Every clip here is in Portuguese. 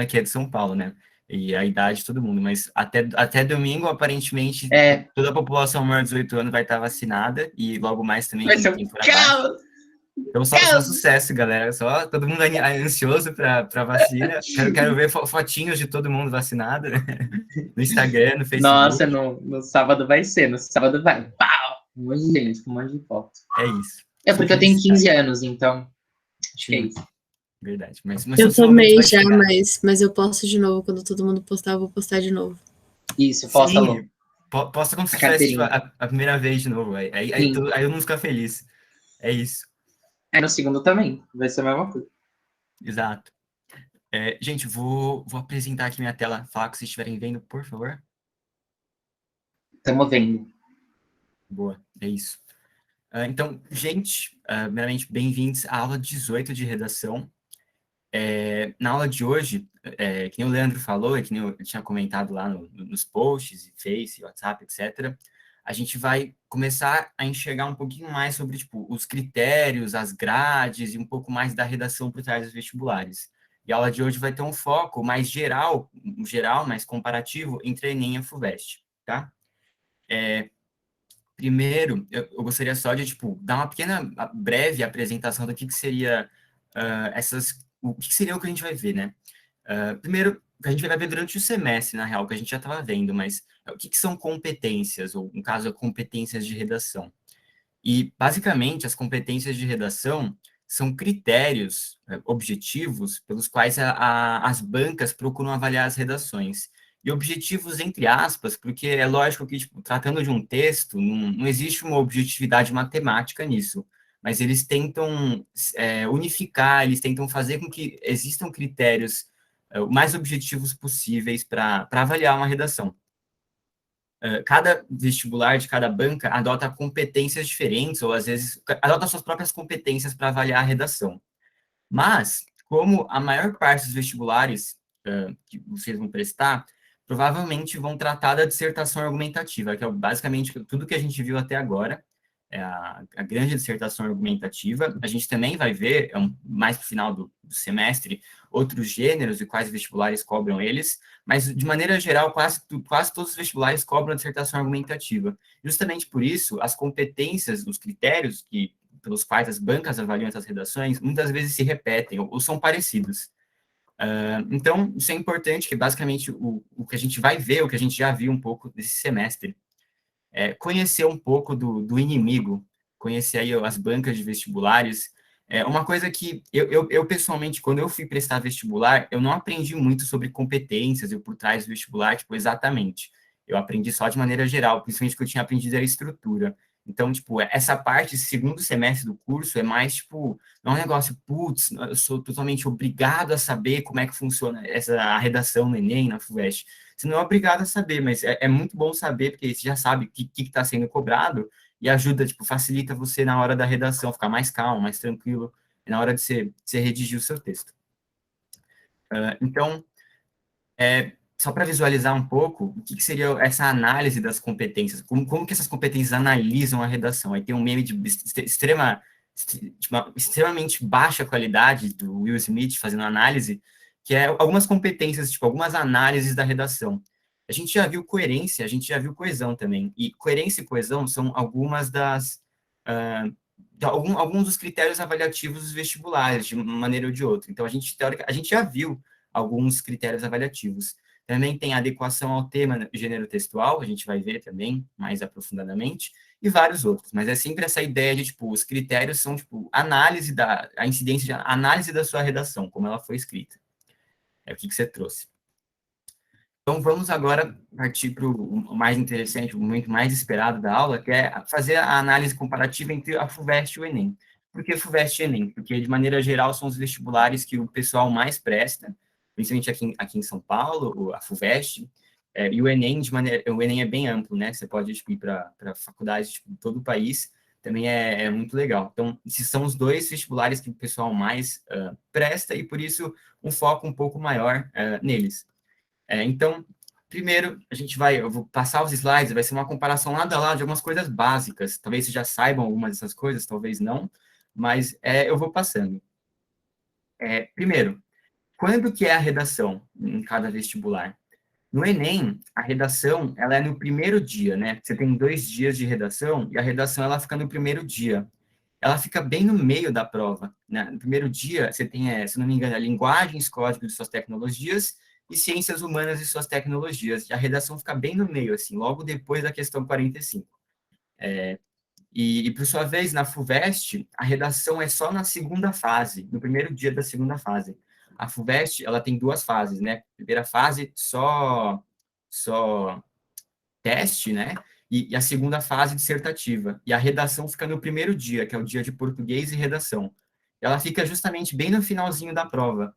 aqui é de São Paulo, né? E a idade de todo mundo, mas até domingo, aparentemente, É, toda a população maior de 18 anos vai estar vacinada, e logo mais também vai ser quem um for abaixo. caos, Então, só caos. sucesso, galera. Só todo mundo ansioso para vacina. Quero ver fotinhos de todo mundo vacinado, né? No Instagram, no Nossa, Facebook. no sábado vai ser. No sábado vai. Pau! Um monte de gente, com um monte de foto. É isso. É Sua porque eu tenho 15 felicidade. anos, então acho que é Sim, isso. verdade. Mas Eu seu momento tomei vai já, chegar. mas eu posto de novo. Quando todo mundo postar, eu vou postar de novo. Isso, posta, Lu. Sim, posta como se A tivesse tipo, carteirinha. a primeira vez de novo. Sim. Aí eu não ficar feliz. É isso. Aí no segundo também. Vai ser a mesma coisa. Exato. Gente, vou apresentar aqui minha tela. Falar que vocês estiverem vendo, por favor. Tamo vendo. Boa, é isso. Então, gente, primeiramente, bem-vindos à aula 18 de redação. Na aula de hoje, que nem o Leandro falou, e que nem eu tinha comentado lá nos posts, Face, WhatsApp, etc., a gente vai começar a enxergar um pouquinho mais sobre tipo, os critérios, as grades e um pouco mais da redação por trás dos vestibulares. E a aula de hoje vai ter um foco mais geral, mais comparativo entre Enem e a FUVEST, tá? Primeiro, eu gostaria só de, tipo, dar uma pequena, breve apresentação do que seria o que seria o que a gente vai ver, né? Primeiro, a gente vai ver durante o semestre, na real, que a gente já estava vendo, mas o que são competências, ou, no caso, competências de redação? E, basicamente, as competências de redação são critérios objetivos pelos quais as bancas procuram avaliar as redações. E objetivos entre aspas, porque é lógico que, tipo, tratando de um texto, não existe uma objetividade matemática nisso, mas eles tentam unificar, eles tentam fazer com que existam critérios o mais objetivos possíveis para avaliar uma redação. Cada vestibular de cada banca adota competências diferentes, ou às vezes adota suas próprias competências para avaliar a redação. Mas, como a maior parte dos vestibulares que vocês vão prestar, provavelmente vão tratar da dissertação argumentativa, que é basicamente tudo que a gente viu até agora, é a grande dissertação argumentativa. A gente também vai ver, mais para o final do semestre, outros gêneros e quais vestibulares cobram eles, mas, de maneira geral, quase todos os vestibulares cobram a dissertação argumentativa. Justamente por isso, as competências, os critérios pelos quais as bancas avaliam essas redações, muitas vezes se repetem ou são parecidos. Então, isso é importante, que basicamente o que a gente vai ver, o que a gente já viu um pouco desse semestre, conhecer um pouco do inimigo, conhecer aí as bancas de vestibulares. Uma coisa que eu, pessoalmente, quando eu fui prestar vestibular, eu não aprendi muito sobre competências e por trás do vestibular, tipo, exatamente. Eu aprendi só de maneira geral, principalmente o que eu tinha aprendido era a estrutura. Então, tipo, essa parte, segundo semestre do curso, é mais, tipo, não é um negócio, putz, eu sou totalmente obrigado a saber como é que funciona a redação no Enem, na FUVEST. Você não é obrigado a saber, mas é muito bom saber, porque você já sabe o que está sendo cobrado e ajuda, tipo, facilita você na hora da redação, ficar mais calmo, mais tranquilo, na hora de você redigir o seu texto. Então, só para visualizar um pouco, o que seria essa análise das competências, como que essas competências analisam a redação. Aí tem um meme de extremamente baixa qualidade do Will Smith fazendo análise, que é algumas competências, tipo, algumas análises da redação. A gente já viu coerência, a gente já viu coesão também, e coerência e coesão são algumas alguns dos critérios avaliativos dos vestibulares, de uma maneira ou de outra. Então, a gente já viu alguns critérios avaliativos. Também tem adequação ao tema gênero textual, a gente vai ver também mais aprofundadamente, e vários outros. Mas é sempre essa ideia de, tipo, os critérios são, tipo, a incidência de análise da sua redação, como ela foi escrita. É o que você trouxe. Então, vamos agora partir para o mais interessante, o momento mais esperado da aula, que é fazer a análise comparativa entre a FUVEST e o Enem. Por que FUVEST e Enem? Porque, de maneira geral, são os vestibulares que o pessoal mais presta, principalmente aqui em São Paulo, a FUVEST, e o Enem, o Enem é bem amplo, né? Você pode ir para faculdades de todo o país, também é muito legal. Então, esses são os dois vestibulares que o pessoal mais presta, e, por isso, um foco um pouco maior neles. Então, primeiro, eu vou passar os slides, vai ser uma comparação lado a lado de algumas coisas básicas. Talvez vocês já saibam algumas dessas coisas, talvez não, mas eu vou passando. Primeiro, quando que é a redação em cada vestibular? No Enem, a redação, ela é no primeiro dia, né? Você tem 2 dias de redação, e a redação, ela fica no primeiro dia. Ela fica bem no meio da prova, né? No primeiro dia, você tem, se não me engano, linguagens, códigos de suas tecnologias, e ciências humanas e suas tecnologias. E a redação fica bem no meio, assim, logo depois da questão 45. E por sua vez, na FUVEST, a redação é só na segunda fase, no primeiro dia da segunda fase. A FUVEST, ela tem 2 fases, né? Primeira fase, só teste, né? E a segunda fase, dissertativa. E a redação fica no primeiro dia, que é o dia de português e redação. Ela fica justamente bem no finalzinho da prova,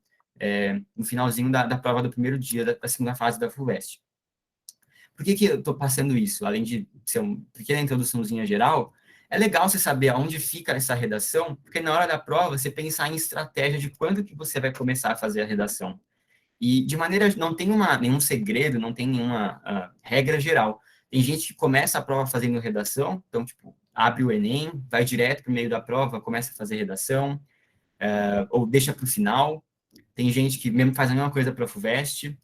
no finalzinho da prova do primeiro dia da segunda fase da FUVEST. Por que eu estou passando isso? Além de ser uma pequena introduçãozinha geral, é legal você saber aonde fica essa redação, porque na hora da prova você pensar em estratégia de quando que você vai começar a fazer a redação. E de maneira, não tem nenhum segredo, não tem nenhuma regra geral. Tem gente que começa a prova fazendo redação, então, tipo, abre o Enem, vai direto para o meio da prova, começa a fazer redação, ou deixa para o final. Tem gente que mesmo faz a mesma coisa para a FUVEST.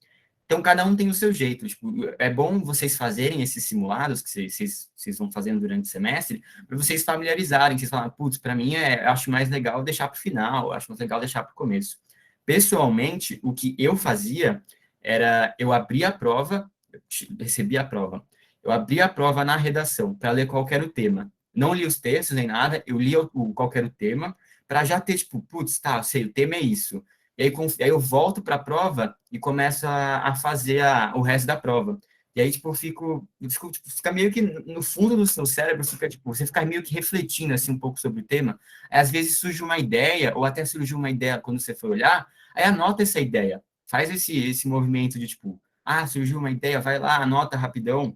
Então, cada um tem o seu jeito. Tipo, é bom vocês fazerem esses simulados que vocês vão fazendo durante o semestre, para vocês familiarizarem. Vocês falam, putz, para mim, eu acho mais legal deixar para o final, acho mais legal deixar para o começo. Pessoalmente, o que eu fazia era, eu abria a prova, eu recebia a prova, eu abria a prova na redação, para ler qual era o tema. Não li os textos nem nada, eu lia qual era o tema, para já ter, tipo, putz, tá, eu sei, o tema é isso. E aí eu volto para a prova e começo a fazer o resto da prova. E aí, tipo, tipo, fica meio que no fundo do seu cérebro, fica, tipo, você fica meio que refletindo, assim, um pouco sobre o tema. Aí, às vezes surge uma ideia, ou até surgiu uma ideia quando você for olhar, aí anota essa ideia. Faz esse movimento de, tipo, surgiu uma ideia, vai lá, anota rapidão,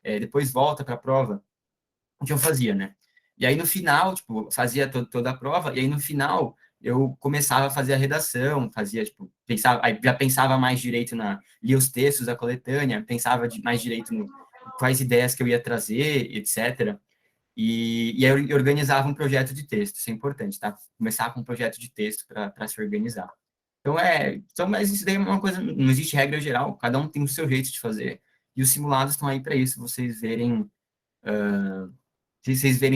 depois volta para a prova. O que eu fazia, né? E aí, no final, tipo, fazia toda a prova, e aí, no final, eu começava a fazer a redação, fazia, tipo, aí já pensava mais direito lia os textos da coletânea, pensava mais direito no quais ideias que eu ia trazer, etc. E aí eu organizava um projeto de texto, isso é importante, tá? Começar com um projeto de texto para se organizar. Mas isso daí é uma coisa, não existe regra geral, cada um tem o seu jeito de fazer, e os simulados estão aí para isso, vocês verem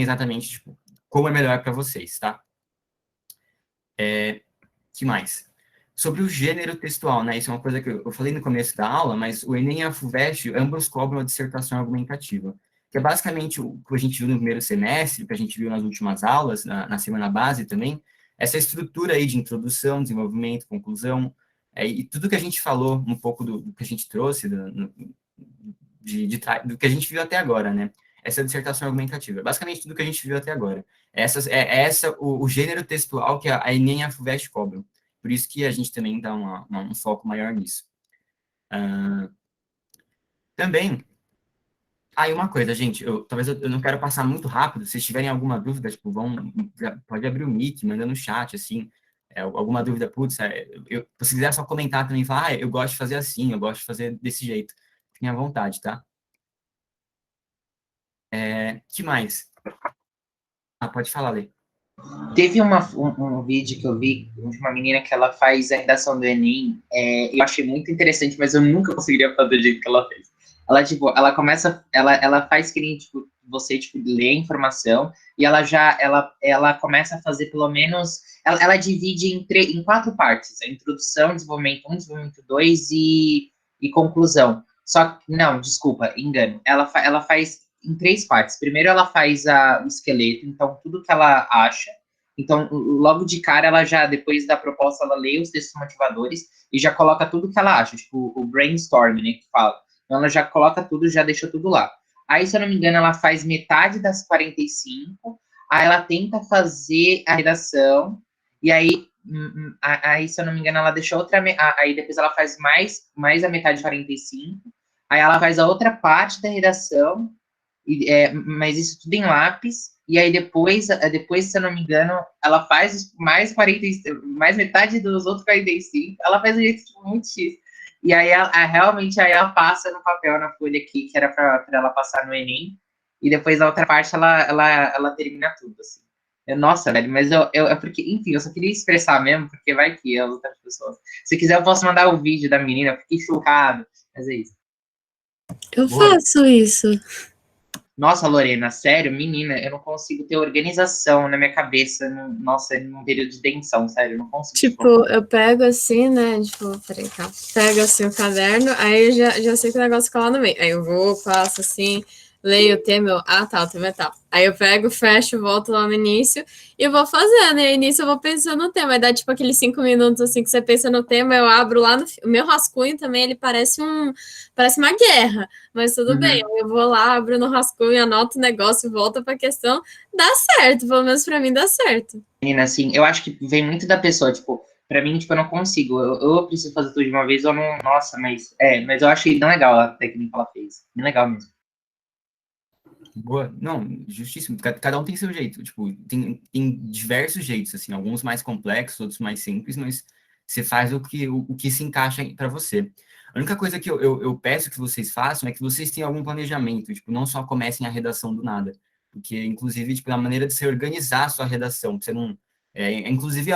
exatamente, tipo, como é melhor para vocês, tá? Que mais? Sobre o gênero textual, né? Isso é uma coisa que eu falei no começo da aula, mas o Enem e a FUVEST, ambos cobram a dissertação argumentativa, que é basicamente o que a gente viu no primeiro semestre, o que a gente viu nas últimas aulas, na semana base também, essa estrutura aí de introdução, desenvolvimento, conclusão, e tudo que a gente falou, um pouco do que a gente trouxe, do que a gente viu até agora, né? Essa dissertação argumentativa. Basicamente tudo que a gente viu até agora. O gênero textual que a Enem e a FUVEST cobram. Por isso que a gente também dá um foco maior nisso. Também, aí uma coisa, gente, talvez eu não quero passar muito rápido, se tiverem alguma dúvida, tipo, pode abrir o Meet, manda no chat, assim, alguma dúvida, putz, se quiser só comentar também, falar, eu gosto de fazer assim, eu gosto de fazer desse jeito. Fiquem à vontade, tá? Que mais? Pode falar, Lê. Teve um vídeo que eu vi de uma menina que ela faz a redação do Enem, eu achei muito interessante, mas eu nunca conseguiria fazer do jeito que ela fez. Ela, tipo, ela faz que nem, tipo, você, tipo, lê a informação e ela começa a fazer pelo menos, ela divide em 4 partes, a introdução, desenvolvimento 1, desenvolvimento 2 e conclusão. Só que, não, desculpa, engano. Ela faz em 3 partes. Primeiro ela faz o esqueleto, então tudo que ela acha. Então, logo de cara, ela já, depois da proposta, ela lê os textos motivadores e já coloca tudo que ela acha, tipo o brainstorm, né, que fala. Então, ela já coloca tudo, já deixa tudo lá. Aí, se eu não me engano, ela faz metade das 45, aí ela tenta fazer a redação, e aí se eu não me engano, ela deixa outra, aí depois ela faz mais a metade de 45, aí ela faz a outra parte da redação, mas isso tudo em lápis, e aí depois, se eu não me engano, ela faz mais 45, mais metade dos outros 45, ela faz um jeito tipo, muito X. E aí realmente aí ela passa no papel, na folha aqui, que era para ela passar no Enem, e depois a outra parte ela termina tudo, assim. Nossa, velho, mas é porque, enfim, eu só queria expressar mesmo, porque vai que as outras pessoas. Se quiser, eu posso mandar o vídeo da menina, eu fiquei chocado. Mas é isso. Eu Boa. faço isso. Nossa, Lorena, sério, menina, eu não consigo ter organização na minha cabeça, nossa, num período de tensão, sério, eu não consigo, Tipo, eu pego assim, né? Tipo, peraí, tá. Pego assim o caderno, aí eu já sei que o negócio fica lá no meio. Aí eu vou, passo assim, leio o tema, tá, o tema é tal. Aí eu pego, fecho, volto lá no início e vou fazendo. E aí nisso eu vou pensando no tema. Aí dá tipo aqueles 5 minutos assim que você pensa no tema, eu abro lá no. O meu rascunho também, ele parece uma guerra, mas tudo bem. Uhum. Eu vou lá, abro no rascunho, anoto o negócio, volto pra questão. Dá certo, pelo menos pra mim dá certo. Menina, assim, eu acho que vem muito da pessoa, tipo, pra mim, tipo, eu não consigo, eu preciso fazer tudo de uma vez, eu não, nossa, mas eu achei bem legal a técnica que ela fez, bem legal mesmo. Boa. Não, justíssimo. Cada um tem seu jeito. Tipo, tem diversos jeitos, assim, alguns mais complexos, outros mais simples, mas você faz o que se encaixa para você. A única coisa que eu peço que vocês façam é que vocês tenham algum planejamento, tipo, não só comecem a redação do nada. Porque, inclusive, tipo, a maneira de você organizar a sua redação, pra você não... inclusive,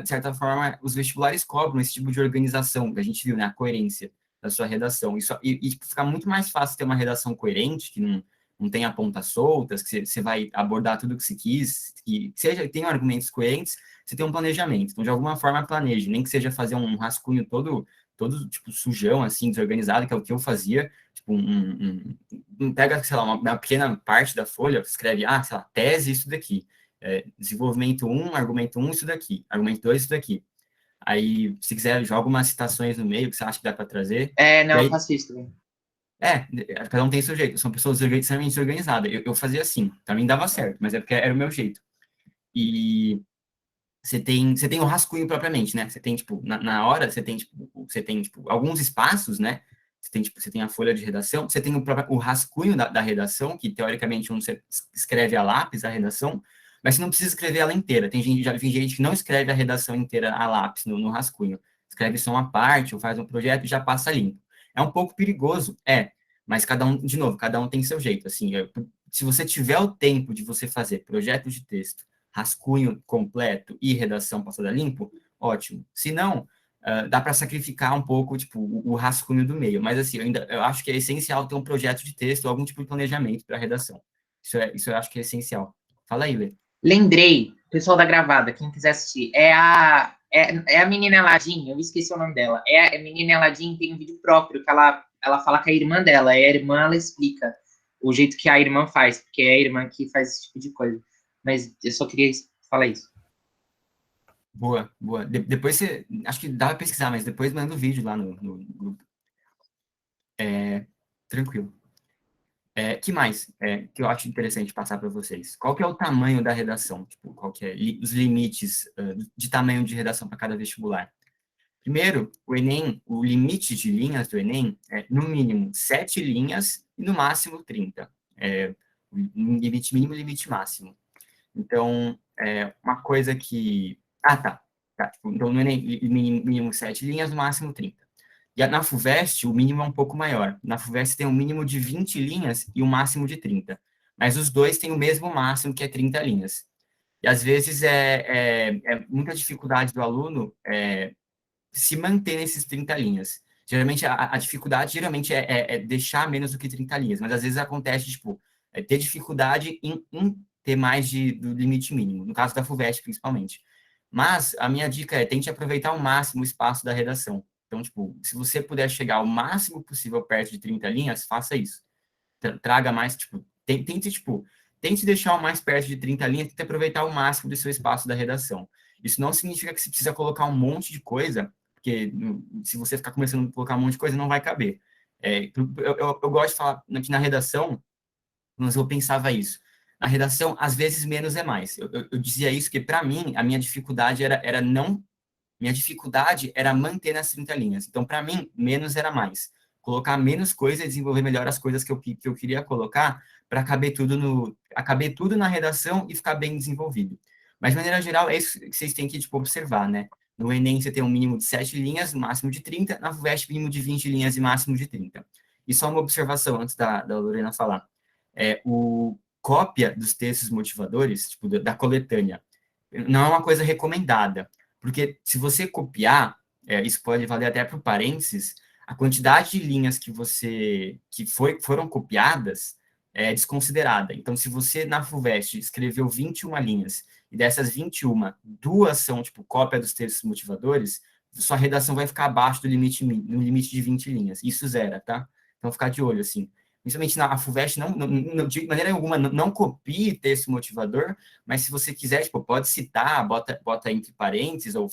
de certa forma, os vestibulares cobram esse tipo de organização, que a gente viu, né? A coerência da sua redação. Tipo, fica muito mais fácil ter uma redação coerente, que não tenha pontas soltas, que você vai abordar tudo que você quis, que seja, tenha argumentos coerentes, você tem um planejamento. Então, de alguma forma, planeje, nem que seja fazer um rascunho todo tipo, sujão, assim, desorganizado, que é o que eu fazia, tipo, pega, sei lá, uma pequena parte da folha, escreve, sei lá, tese, isso daqui, desenvolvimento 1, argumento 1, isso daqui, argumento 2, isso daqui. Aí, se quiser, joga umas citações no meio que você acha que dá para trazer, e Não, eu aí faço isso também. cada um tem seu jeito. São pessoas extremamente organizadas. Eu fazia assim. Pra mim dava certo, mas é porque era o meu jeito. E você tem o rascunho propriamente, né? Você tem, tipo, na hora, tipo, alguns espaços, né? Você tem a folha de redação, você tem o rascunho da redação, que teoricamente onde você escreve a lápis a redação, mas você não precisa escrever ela inteira. Já vi gente que não escreve a redação inteira a lápis no rascunho. Escreve só uma parte, ou faz um projeto e já passa limpo. É um pouco perigoso, mas cada um, de novo, cada um tem seu jeito. Assim, se você tiver o tempo de você fazer projeto de texto, rascunho completo e redação passada limpo, ótimo. Se não, dá para sacrificar um pouco, tipo, o rascunho do meio. Mas, assim, eu acho que é essencial ter um projeto de texto ou algum tipo de planejamento para redação. Isso eu acho que é essencial. Fala aí, Lê. Lembrei, pessoal da gravada, quem quiser assistir, é a menina Aladdin, eu esqueci o nome dela, é a menina Aladdin, tem um vídeo próprio que ela fala com a irmã dela, e a irmã, ela explica o jeito que a irmã faz, porque é a irmã que faz esse tipo de coisa. Mas eu só queria falar isso. Boa, boa. Depois você... Acho que dá para pesquisar, mas depois manda o vídeo lá no grupo. Tranquilo. Que mais que eu acho interessante passar para vocês? Qual que é o tamanho da redação? Tipo, qual que é os limites de tamanho de redação para cada vestibular? Primeiro, o Enem, o limite de linhas do Enem é, no mínimo, 7 linhas e no máximo 30. Limite mínimo e limite máximo. Então, uma coisa que... tá. Tipo, então, no Enem, mínimo 7 linhas, no máximo 30. E na FUVEST, o mínimo é um pouco maior. Na FUVEST tem um mínimo de 20 linhas e um máximo de 30. Mas os dois têm o mesmo máximo, que é 30 linhas. E às vezes é muita dificuldade do aluno se manter nesses 30 linhas. Geralmente, a dificuldade geralmente é deixar menos do que 30 linhas, mas às vezes acontece, tipo, ter dificuldade em ter mais do limite mínimo, no caso da FUVEST, principalmente. Mas a minha dica é tente aproveitar ao máximo o espaço da redação. Então, tipo, se você puder chegar o máximo possível perto de 30 linhas, faça isso. Traga mais, tipo, tente deixar o mais perto de 30 linhas, tente aproveitar o máximo do seu espaço da redação. Isso não significa que você precisa colocar um monte de coisa, porque se você ficar começando a colocar um monte de coisa, não vai caber. Eu gosto de falar que na redação, mas eu pensava isso. Na redação, às vezes, menos é mais. Eu dizia isso porque, para mim, a minha dificuldade era não... Minha dificuldade era manter nas 30 linhas. Então, para mim, menos era mais. Colocar menos coisa e desenvolver melhor as coisas que eu queria colocar para caber tudo na redação e ficar bem desenvolvido. Mas, de maneira geral, é isso que vocês têm que tipo, observar, né? No Enem, você tem um mínimo de 7 linhas, máximo de 30. Na FUVEST, mínimo de 20 linhas e máximo de 30. E só uma observação antes da Lorena falar. cópia dos textos motivadores, tipo, da coletânea, não é uma coisa recomendada, porque se você copiar, isso pode valer até para o parênteses, a quantidade de linhas foram copiadas é desconsiderada. Então, se você na FUVEST escreveu 21 linhas, e dessas 21, duas são, tipo, cópia dos textos motivadores, sua redação vai ficar abaixo do limite, no limite de 20 linhas. Isso zera, tá? Então, ficar de olho, assim. Principalmente na FUVEST, de maneira alguma, não copie texto motivador, mas se você quiser, tipo, pode citar, bota entre parênteses, ou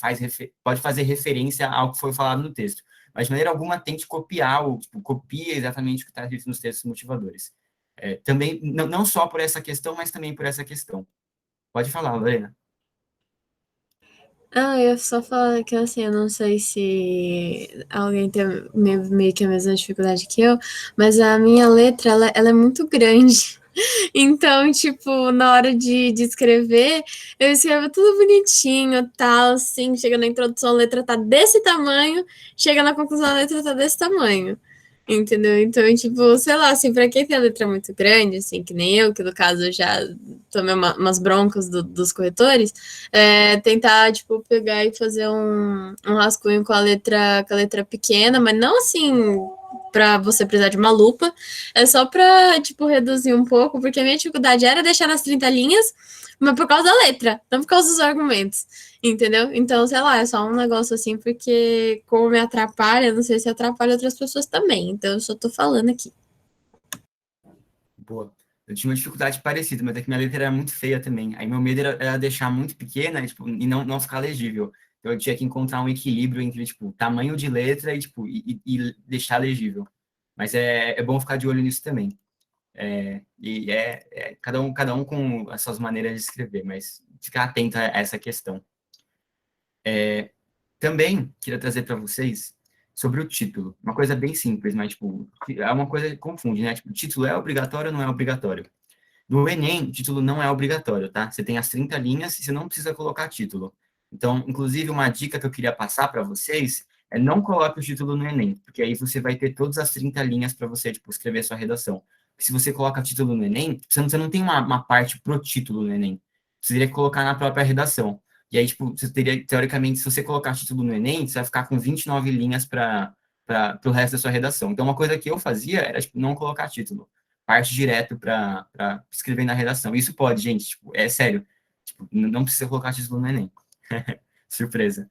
pode fazer referência ao que foi falado no texto. Mas, de maneira alguma, tente copiar, ou tipo, copie exatamente o que está escrito nos textos motivadores. Também, não só por essa questão, mas também por essa questão. Pode falar, Lorena. Ah, eu ia só falar que assim, eu não sei se alguém tem meio que a mesma dificuldade que eu, mas a minha letra, ela é muito grande. Então, tipo, na hora de escrever, eu escrevo tudo bonitinho, tal, assim, chega na introdução, a letra tá desse tamanho, chega na conclusão, a letra tá desse tamanho. Entendeu? Então, tipo, sei lá, assim, pra quem tem a letra muito grande, assim, que nem eu, que no caso eu já tomei umas broncas dos corretores, tentar, tipo, pegar e fazer um rascunho com a letra pequena, mas não assim para você precisar de uma lupa, é só para, tipo, reduzir um pouco, porque a minha dificuldade era deixar nas 30 linhas, mas por causa da letra, não por causa dos argumentos, entendeu? Então, sei lá, é só um negócio assim, porque como me atrapalha, não sei se atrapalha outras pessoas também, então eu só tô falando aqui. Boa. Eu tinha uma dificuldade parecida, mas é que minha letra era muito feia também. Aí meu medo era deixar muito pequena tipo, e não ficar legível. Então eu tinha que encontrar um equilíbrio entre, tipo, tamanho de letra e, tipo, e deixar legível. Mas é bom ficar de olho nisso também. Cada um com as suas maneiras de escrever, mas ficar atento a essa questão. Também queria trazer para vocês sobre o título. Uma coisa bem simples, mas, tipo, é uma coisa que confunde, né? Tipo, o título é obrigatório ou não é obrigatório? No Enem, o título não é obrigatório, tá? Você tem as 30 linhas e você não precisa colocar título. Então, inclusive, uma dica que eu queria passar para vocês é não coloque o título no Enem, porque aí você vai ter todas as 30 linhas para você, tipo, escrever sua redação. Se você coloca título no Enem, você não tem uma parte pro título no Enem. Você teria que colocar na própria redação. E aí, tipo, você teria, teoricamente, se você colocar título no Enem, você vai ficar com 29 linhas para o resto da sua redação. Então, uma coisa que eu fazia era, tipo, não colocar título. Parte direto para escrever na redação. Isso pode, gente, tipo, é sério. Tipo, não precisa colocar título no Enem. Surpresa.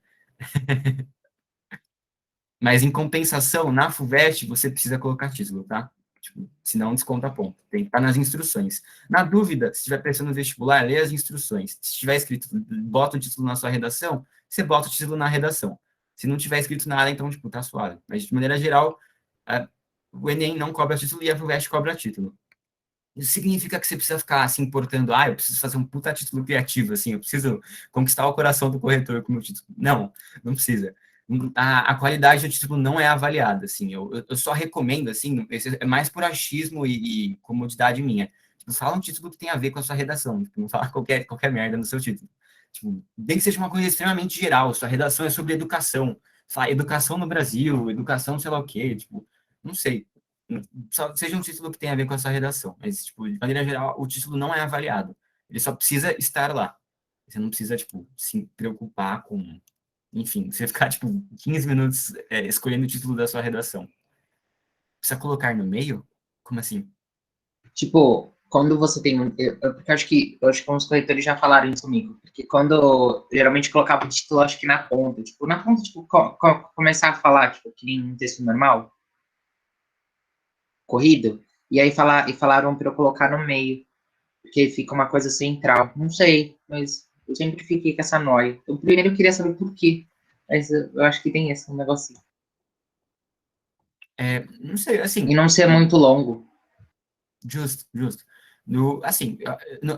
Mas, em compensação, na FUVEST, você precisa colocar título, tá? Tipo, senão desconta ponto. Tem que estar nas instruções. Na dúvida, se estiver pensando no vestibular, lê as instruções. Se tiver escrito, bota o título na sua redação, você bota o título na redação. Se não tiver escrito nada, então, tipo, tá suave. Mas, de maneira geral, o Enem não cobra título e a FUVEST cobra título. Isso significa que você precisa ficar se importando, eu preciso fazer um puta título criativo, assim, eu preciso conquistar o coração do corretor com o meu título. Não precisa. A qualidade do título não é avaliada, assim, eu só recomendo, assim, é mais por achismo e comodidade minha. Tipo, fala um título que tem a ver com a sua redação, tipo, não fala qualquer merda no seu título. Tipo, bem que seja uma coisa extremamente geral, sua redação é sobre educação, fala educação no Brasil, educação sei lá o quê, tipo, não sei, só seja um título que tenha a ver com a sua redação. Mas, tipo, de maneira geral, o título não é avaliado. Ele só precisa estar lá. Você não precisa, tipo, se preocupar com... Enfim, você ficar, tipo, 15 minutos escolhendo o título da sua redação. Precisa colocar no meio? Como assim? Tipo, quando você tem um. Porque eu acho que uns corretores já falaram isso comigo. Porque quando eu geralmente colocava o título, acho que na ponta. Tipo, na ponta, tipo, começar a falar, tipo, que nem um texto normal, corrido. E aí falaram para eu colocar no meio. Porque fica uma coisa central. Não sei, mas eu sempre fiquei com essa noia. Eu primeiro queria saber por quê. Mas eu acho que tem esse um negocinho. Não sei, assim... E não ser muito longo. Justo, justo. Assim,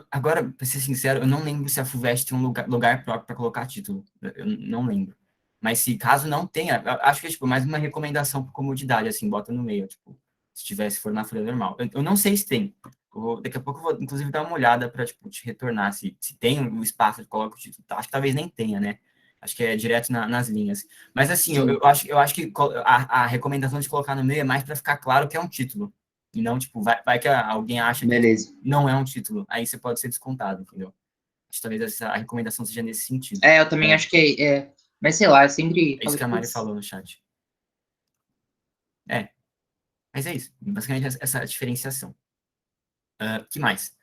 agora, para ser sincero, eu não lembro se a FUVEST tem um lugar próprio para colocar título. Eu não lembro. Mas se caso não tenha, acho que é tipo, mais uma recomendação por comodidade, assim, bota no meio, tipo, se for na folha normal. Eu não sei se tem. Daqui a pouco eu vou, inclusive, dar uma olhada para tipo, te retornar se tem o espaço que coloca o título. Acho que talvez nem tenha, né? Acho que é direto nas linhas. Mas assim, eu acho que a recomendação de colocar no meio é mais para ficar claro que é um título. E não, tipo, vai que alguém acha que Beleza. não é um título, aí você pode ser descontado, entendeu? Acho que talvez a recomendação seja nesse sentido. Eu também acho que mas sei lá, eu sempre É isso falo, que a Mari putz, falou no chat. Mas é isso. Basicamente, essa diferenciação. Que mais?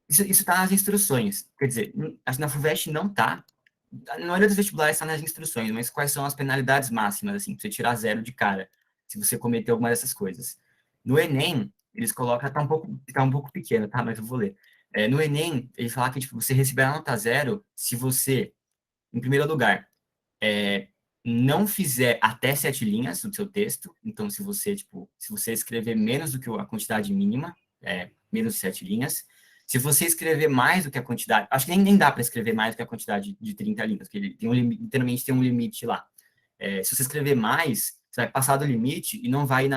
Isso está nas instruções. Quer dizer, acho que na FUVEST não está. Na maioria dos vestibulares está nas instruções, mas quais são as penalidades máximas, assim, para você tirar 0 de cara, se você cometer alguma dessas coisas. No Enem, eles colocam, tá um pouco pequeno, tá? Mas eu vou ler. No Enem, ele fala que, tipo, você receberá nota 0 se você, em primeiro lugar, não fizer até 7 linhas do seu texto. Então, se você escrever menos do que a quantidade mínima, menos de 7 linhas. Se você escrever mais do que a quantidade, acho que nem dá para escrever mais do que a quantidade de 30 linhas, porque ele tem literalmente tem um limite lá. Se você escrever mais, você vai passar do limite e não vai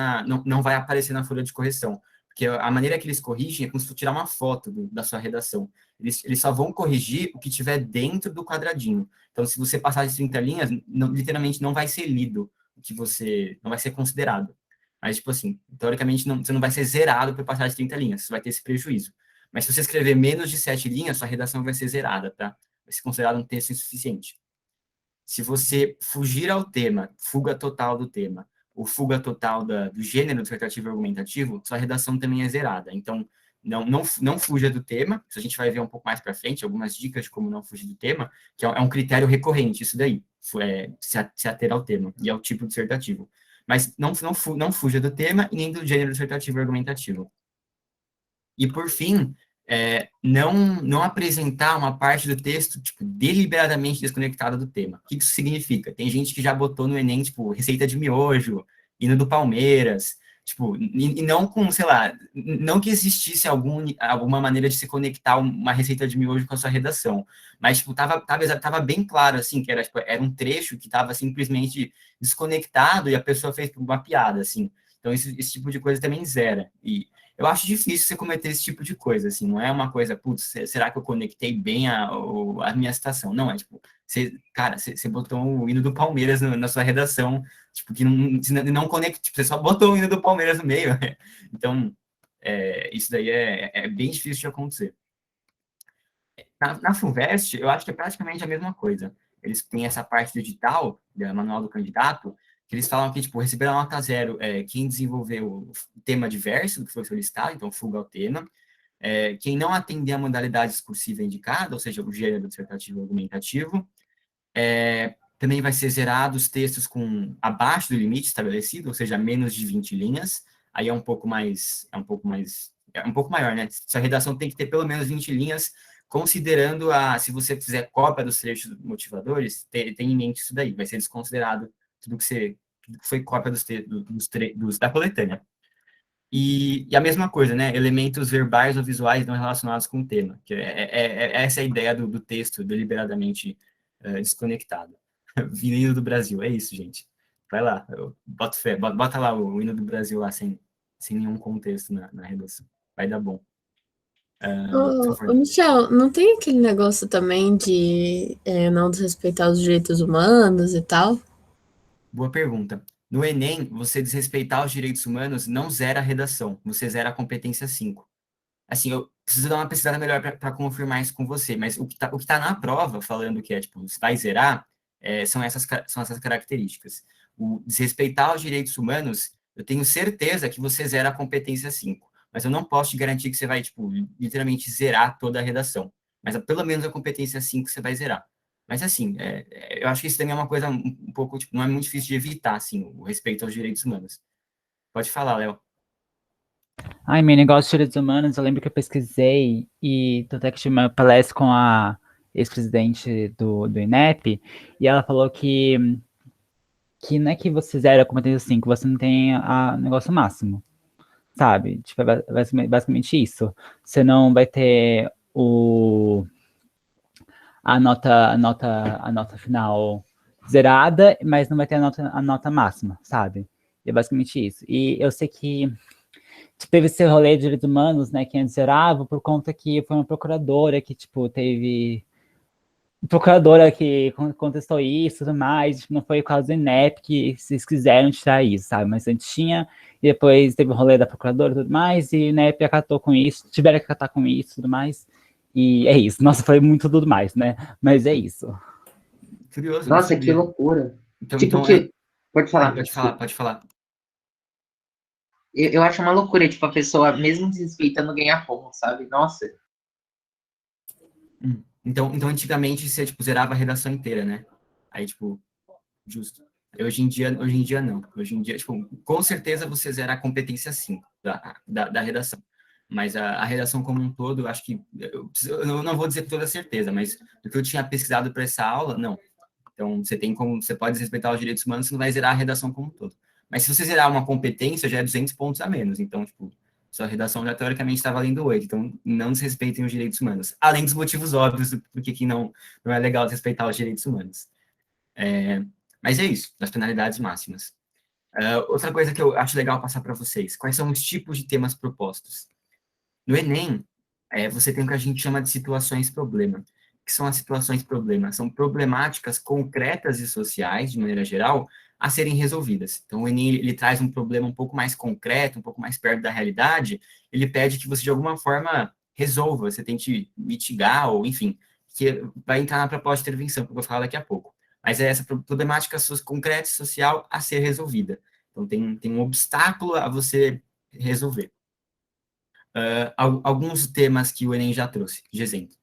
aparecer na folha de correção. Porque a maneira que eles corrigem é como se você tirar uma foto da sua redação. Eles só vão corrigir o que tiver dentro do quadradinho. Então, se você passar de 30 linhas, literalmente não vai ser lido, o que você não vai ser considerado. Mas, tipo assim, teoricamente, você não vai ser zerado por passar de 30 linhas, você vai ter esse prejuízo. Mas se você escrever menos de 7 linhas, sua redação vai ser zerada, tá? Vai ser considerado um texto insuficiente. Se você fugir ao tema, fuga total do tema, ou fuga total do gênero dissertativo e argumentativo, sua redação também é zerada. Então, não fuja do tema, isso a gente vai ver um pouco mais para frente, algumas dicas de como não fugir do tema, que é um critério recorrente, isso daí, se ater ao tema e ao tipo dissertativo. Mas não fuja do tema e nem do gênero dissertativo e argumentativo. E, por fim, não apresentar uma parte do texto, tipo, deliberadamente desconectada do tema. O que isso significa? Tem gente que já botou no Enem, tipo, receita de miojo, hino do Palmeiras, tipo, e não com, sei lá, não que existisse alguma maneira de se conectar uma receita de miojo com a sua redação, mas, tipo, tava bem claro, assim, que era um trecho que estava simplesmente desconectado e a pessoa fez uma piada, assim. Então, esse tipo de coisa também zera. E eu acho difícil você cometer esse tipo de coisa, assim, não é uma coisa, putz, será que eu conectei bem a minha citação? Não, é tipo, você botou o hino do Palmeiras na sua redação, tipo, que não conecta, tipo, você só botou o hino do Palmeiras no meio, né? Então, isso daí é bem difícil de acontecer. Na FUVEST, eu acho que é praticamente a mesma coisa. Eles têm essa parte do edital, do manual do candidato, que eles falam que, tipo, receber a nota 0 quem desenvolveu o tema diverso, que foi solicitado, então fuga ao tema. Quem não atender a modalidade discursiva indicada, ou seja, o gênero dissertativo argumentativo. Também vai ser zerado os textos com abaixo do limite estabelecido, ou seja, menos de 20 linhas. Aí é um pouco maior, né? Sua redação tem que ter pelo menos 20 linhas, considerando se você fizer cópia dos trechos motivadores, tem em mente isso daí, vai ser desconsiderado tudo que foi cópia da coletânea. E a mesma coisa, né? Elementos verbais ou visuais não relacionados com o tema, que essa é a ideia do texto deliberadamente desconectado. Hino do Brasil, é isso, gente. Vai lá, bota fé, bota lá o hino do Brasil lá, sem nenhum contexto na redação. Vai dar bom. Só Ô, Michel, não tem aquele negócio também de não desrespeitar os direitos humanos e tal? Boa pergunta. No Enem, você desrespeitar os direitos humanos não zera a redação, você zera a competência 5. Assim, eu preciso dar uma pesquisada melhor para confirmar isso com você, mas o que tá na prova, falando que tipo, vai zerar, são essas características. O desrespeitar os direitos humanos, eu tenho certeza que você zera a competência 5, mas eu não posso te garantir que você vai, tipo, literalmente zerar toda a redação. Mas pelo menos a competência 5 você vai zerar. Mas, assim, eu acho que isso também é uma coisa um pouco, tipo, não é muito difícil de evitar, assim, o respeito aos direitos humanos. Pode falar, Léo. Ai, meu negócio de direitos humanos, eu lembro que eu pesquisei e até que tive uma palestra com a ex-presidente do INEP, e ela falou que não é que você zera a competência 5, você não tem o negócio máximo, sabe? Tipo, é basicamente isso. Você não vai ter a nota final zerada, mas não vai ter a nota máxima, sabe? E é basicamente isso. E eu sei que teve esse rolê de direitos humanos, né, que antes zerava por conta que foi uma procuradora que, tipo, teve procuradora que contestou isso e tudo mais, tipo, não foi o caso do INEP que vocês quiseram tirar isso, sabe? Mas antes tinha, e depois teve o rolê da procuradora e tudo mais, e o INEP acatou com isso, tiveram que acatar com isso e tudo mais. E é isso. Nossa, foi muito tudo mais, né? Mas é isso. Curioso, eu não Nossa, que sabia. loucura. Então, Tipo então é... que. Pode falar, Pode falar, desculpa. pode falar. Eu acho uma loucura, tipo, a pessoa, mesmo desrespeitando, ganhar ponto, sabe? Nossa. Então, antigamente, você, tipo, zerava a redação inteira, né? Aí, tipo, justo. Hoje em dia não. Hoje em dia, tipo, com certeza você zera a competência 5 da redação. Mas a redação como um todo, eu acho que... Eu não vou dizer com toda certeza, mas do que eu tinha pesquisado para essa aula, não. Então, você pode respeitar os direitos humanos, você não vai zerar a redação como um todo. Mas se você zerar uma competência, já é 200 pontos a menos. Então, tipo, sua redação já teoricamente está valendo 8. Então, não desrespeitem os direitos humanos. Além dos motivos óbvios do porquê que não é legal desrespeitar os direitos humanos. Mas é isso, das penalidades máximas. Outra coisa que eu acho legal passar para vocês. Quais são os tipos de temas propostos? No Enem, você tem o que a gente chama de situações-problema. O que são as situações-problema? São problemáticas concretas e sociais, de maneira geral, a serem resolvidas. Então, o Enem, ele traz um problema um pouco mais concreto, um pouco mais perto da realidade, ele pede que você, de alguma forma, resolva, você tente mitigar, ou, enfim, que vai entrar na proposta de intervenção, que eu vou falar daqui a pouco. Mas é essa problemática concreta e social a ser resolvida. Então, tem um obstáculo a você resolver. Alguns temas que o Enem já trouxe, de exemplo.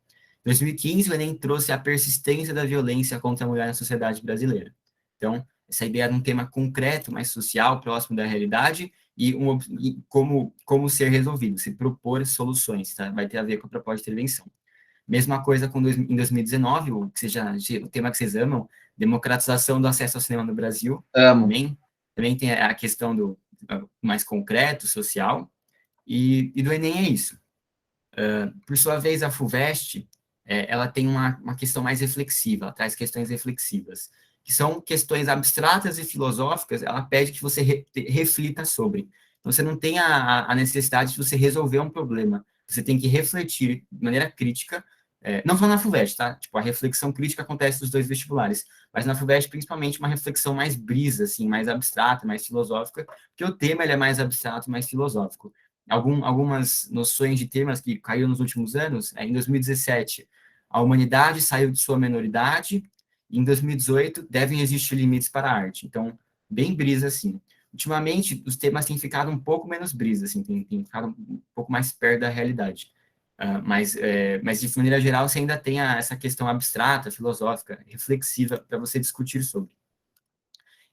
Em 2015, o Enem trouxe a persistência da violência contra a mulher na sociedade brasileira. Então, essa ideia era um tema concreto, mais social, próximo da realidade, e como ser resolvido, se propor soluções, tá? Vai ter a ver com a proposta de intervenção. Mesma coisa em 2019, o tema que vocês amam, democratização do acesso ao cinema no Brasil. Amo. Também tem a questão do mais concreto, social, e do Enem é isso. Por sua vez, a FUVEST, ela tem uma questão mais reflexiva, ela traz questões reflexivas, que são questões abstratas e filosóficas, ela pede que você reflita sobre. Então, você não tem a necessidade de você resolver um problema, você tem que refletir de maneira crítica, não só na FUVEST, tá? Tipo, a reflexão crítica acontece nos dois vestibulares, mas na FUVEST, principalmente, uma reflexão mais brisa, assim, mais abstrata, mais filosófica, porque o tema ele é mais abstrato, mais filosófico. Algumas noções de temas que caíram nos últimos anos, em 2017, a humanidade saiu de sua menoridade, e em 2018, devem existir limites para a arte. Então, bem brisa, assim. Ultimamente, os temas têm ficado um pouco menos brisa, assim, têm ficado um pouco mais perto da realidade. Mas, de maneira geral, você ainda tem essa questão abstrata, filosófica, reflexiva, para você discutir sobre.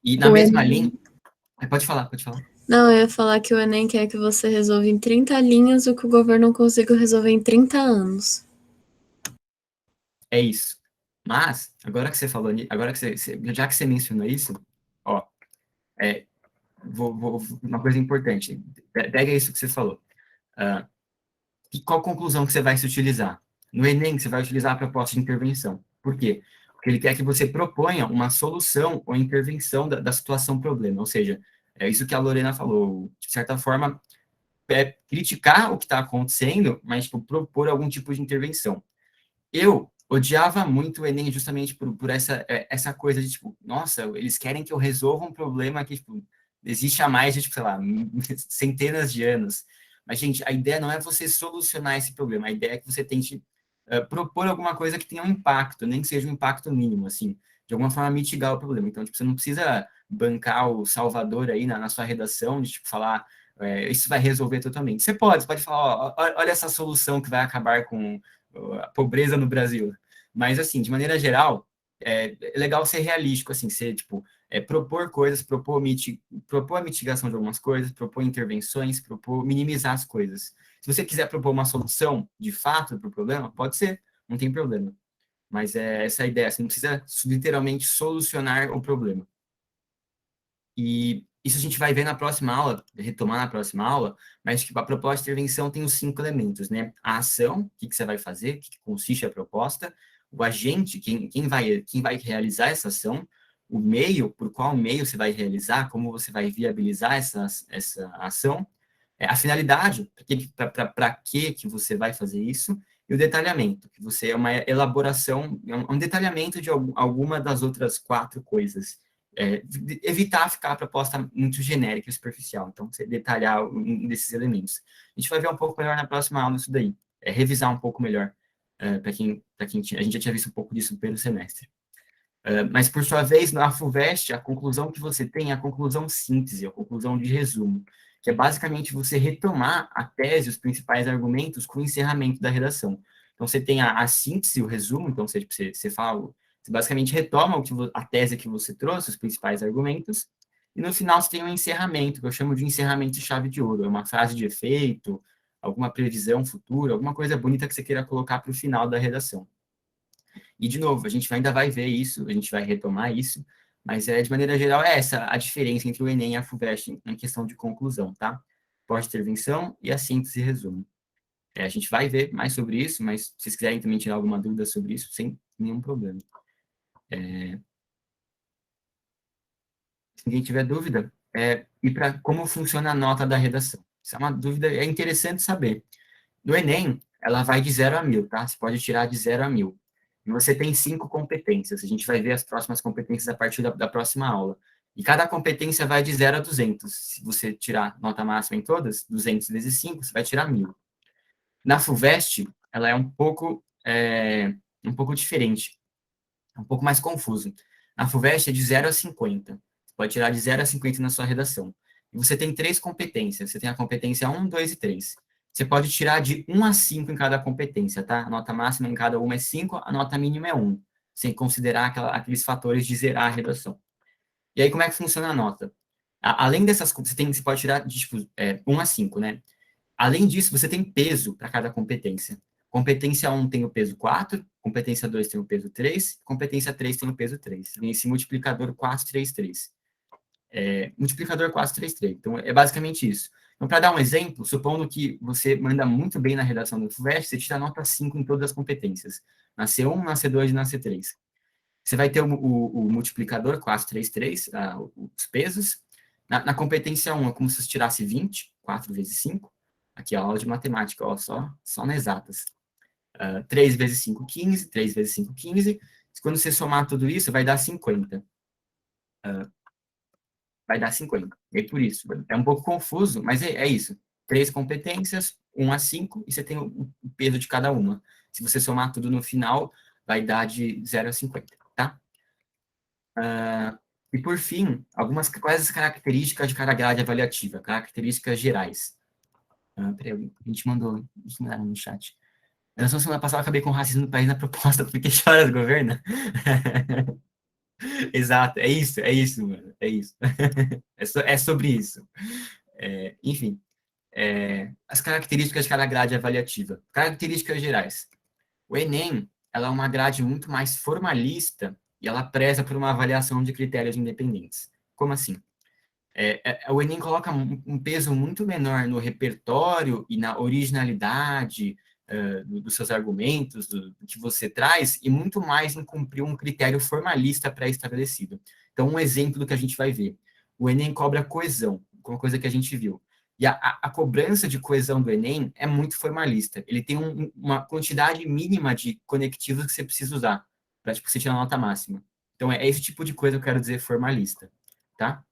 E na O mesma Enem. linha... Pode falar, pode falar. Não, eu ia falar que o Enem quer que você resolva em 30 linhas o que o governo não conseguiu resolver em 30 anos. É isso. Mas, agora que você falou, agora que já que você mencionou isso, ó, é, uma coisa importante, pega isso que você falou. Uh, e qual conclusão que você vai se utilizar? No Enem, você vai utilizar a proposta de intervenção. Por quê? Porque ele quer que você proponha uma solução ou intervenção da situação problema. Ou seja, é isso que a Lorena falou. De certa forma, criticar o que está acontecendo, mas tipo, propor algum tipo de intervenção. Eu odiava muito o Enem justamente por essa coisa de, tipo, nossa, eles querem que eu resolva um problema que, tipo, existe há mais de, tipo, sei lá, centenas de anos. Mas, gente, a ideia não é você solucionar esse problema, a ideia é que você tente propor alguma coisa que tenha um impacto, nem que seja um impacto mínimo, assim, de alguma forma mitigar o problema. Então, tipo, você não precisa bancar o Salvador aí na sua redação, de, tipo, falar, isso vai resolver totalmente. Você pode falar, ó, olha essa solução que vai acabar com a pobreza no Brasil. Mas, assim, de maneira geral, é legal ser realístico, assim, ser, tipo, propor coisas, propor a mitigação de algumas coisas, propor intervenções, propor minimizar as coisas. Se você quiser propor uma solução, de fato, para o problema, pode ser, não tem problema. Mas é essa a ideia, você não precisa literalmente solucionar o problema. E isso a gente vai ver na próxima aula, retomar na próxima aula, mas tipo, a proposta de intervenção tem os 5 elementos, né? A ação, o que você vai fazer, o que consiste a proposta, o agente, quem vai realizar essa ação, o meio, por qual meio você vai realizar, como você vai viabilizar essa ação, a finalidade, para que você vai fazer isso, E o detalhamento, que você é uma elaboração, um detalhamento de alguma das outras 4 coisas. Evitar ficar a proposta muito genérica e superficial. Então, você detalhar um desses elementos. A gente vai ver um pouco melhor na próxima aula isso daí. Revisar um pouco melhor, para quem a gente já tinha visto um pouco disso no primeiro semestre. Mas, por sua vez, na FUVEST, a conclusão que você tem é a conclusão síntese, a conclusão de resumo, que é basicamente você retomar a tese, os principais argumentos, com o encerramento da redação. Então, você tem a síntese, o resumo, então você fala, você basicamente retoma a tese que você trouxe, os principais argumentos, e no final você tem um encerramento, que eu chamo de encerramento de chave de ouro, é uma frase de efeito, alguma previsão futura, alguma coisa bonita que você queira colocar para o final da redação. E, de novo, a gente ainda vai ver isso, a gente vai retomar isso, mas, de maneira geral, é essa a diferença entre o Enem e a FUVEST em questão de conclusão, tá? Pós-intervenção e a síntese e resumo. A gente vai ver mais sobre isso, mas se vocês quiserem também tirar alguma dúvida sobre isso, sem nenhum problema. Se ninguém tiver dúvida, e para como funciona a nota da redação. Isso é uma dúvida, é interessante saber. No Enem, ela vai de 0 a 1000, tá? Você pode tirar de 0 a 1000. E você tem 5 competências. A gente vai ver as próximas competências a partir da próxima aula. E cada competência vai de 0 a 200. Se você tirar nota máxima em todas, 200 vezes 5, você vai tirar 1000. Na FUVEST, ela é um pouco diferente. É um pouco mais confuso. Na FUVEST é de 0 a 50. Você pode tirar de 0 a 50 na sua redação. E você tem 3 competências. Você tem a competência 1, 2 e 3. Você pode tirar de 1 a 5 em cada competência, tá? A nota máxima em cada uma é 5, a nota mínima é 1, sem considerar aqueles fatores de zerar a redação. E aí, como é que funciona a nota? Além dessas, você pode tirar de 1 a 5, né? Além disso, você tem peso para cada competência. Competência 1 tem o peso 4, competência 2 tem o peso 3, competência 3 tem o peso 3. Tem esse multiplicador 433. Multiplicador 433. Então, é basicamente isso. Então, para dar um exemplo, supondo que você manda muito bem na redação do FUVEST, você tira nota 5 em todas as competências. Na C1, na C2 e na C3. Você vai ter o multiplicador 433, os pesos. Na competência 1 é como se você tirasse 20, 4 vezes 5. Aqui, a aula de matemática, ó, só nas exatas. 3 vezes 5, 15. 3 vezes 5, 15. Quando você somar tudo isso, vai dar 50. Vai dar 50. E por isso, é um pouco confuso, mas é isso. 3 competências, 1 a 5, e você tem o peso de cada uma. Se você somar tudo no final, vai dar de 0 a 50, tá? E por fim, quais as características de cada grade avaliativa? Características gerais. Peraí, a gente mandou no chat. Na semana passada eu acabei com o racismo no país na proposta, porque chora do governo. Exato, é isso, mano, é isso. É sobre isso. Enfim, as características de cada grade avaliativa. Características gerais. O Enem, ela é uma grade muito mais formalista e ela preza por uma avaliação de critérios independentes. Como assim? O Enem coloca um peso muito menor no repertório e na originalidade dos seus argumentos, do que você traz, e muito mais em cumprir um critério formalista pré-estabelecido. Então, um exemplo do que a gente vai ver. O Enem cobra coesão, uma coisa que a gente viu. E a cobrança de coesão do Enem é muito formalista. Ele tem uma quantidade mínima de conectivos que você precisa usar para você tirar a nota máxima. Então, é esse tipo de coisa que eu quero dizer formalista, tá?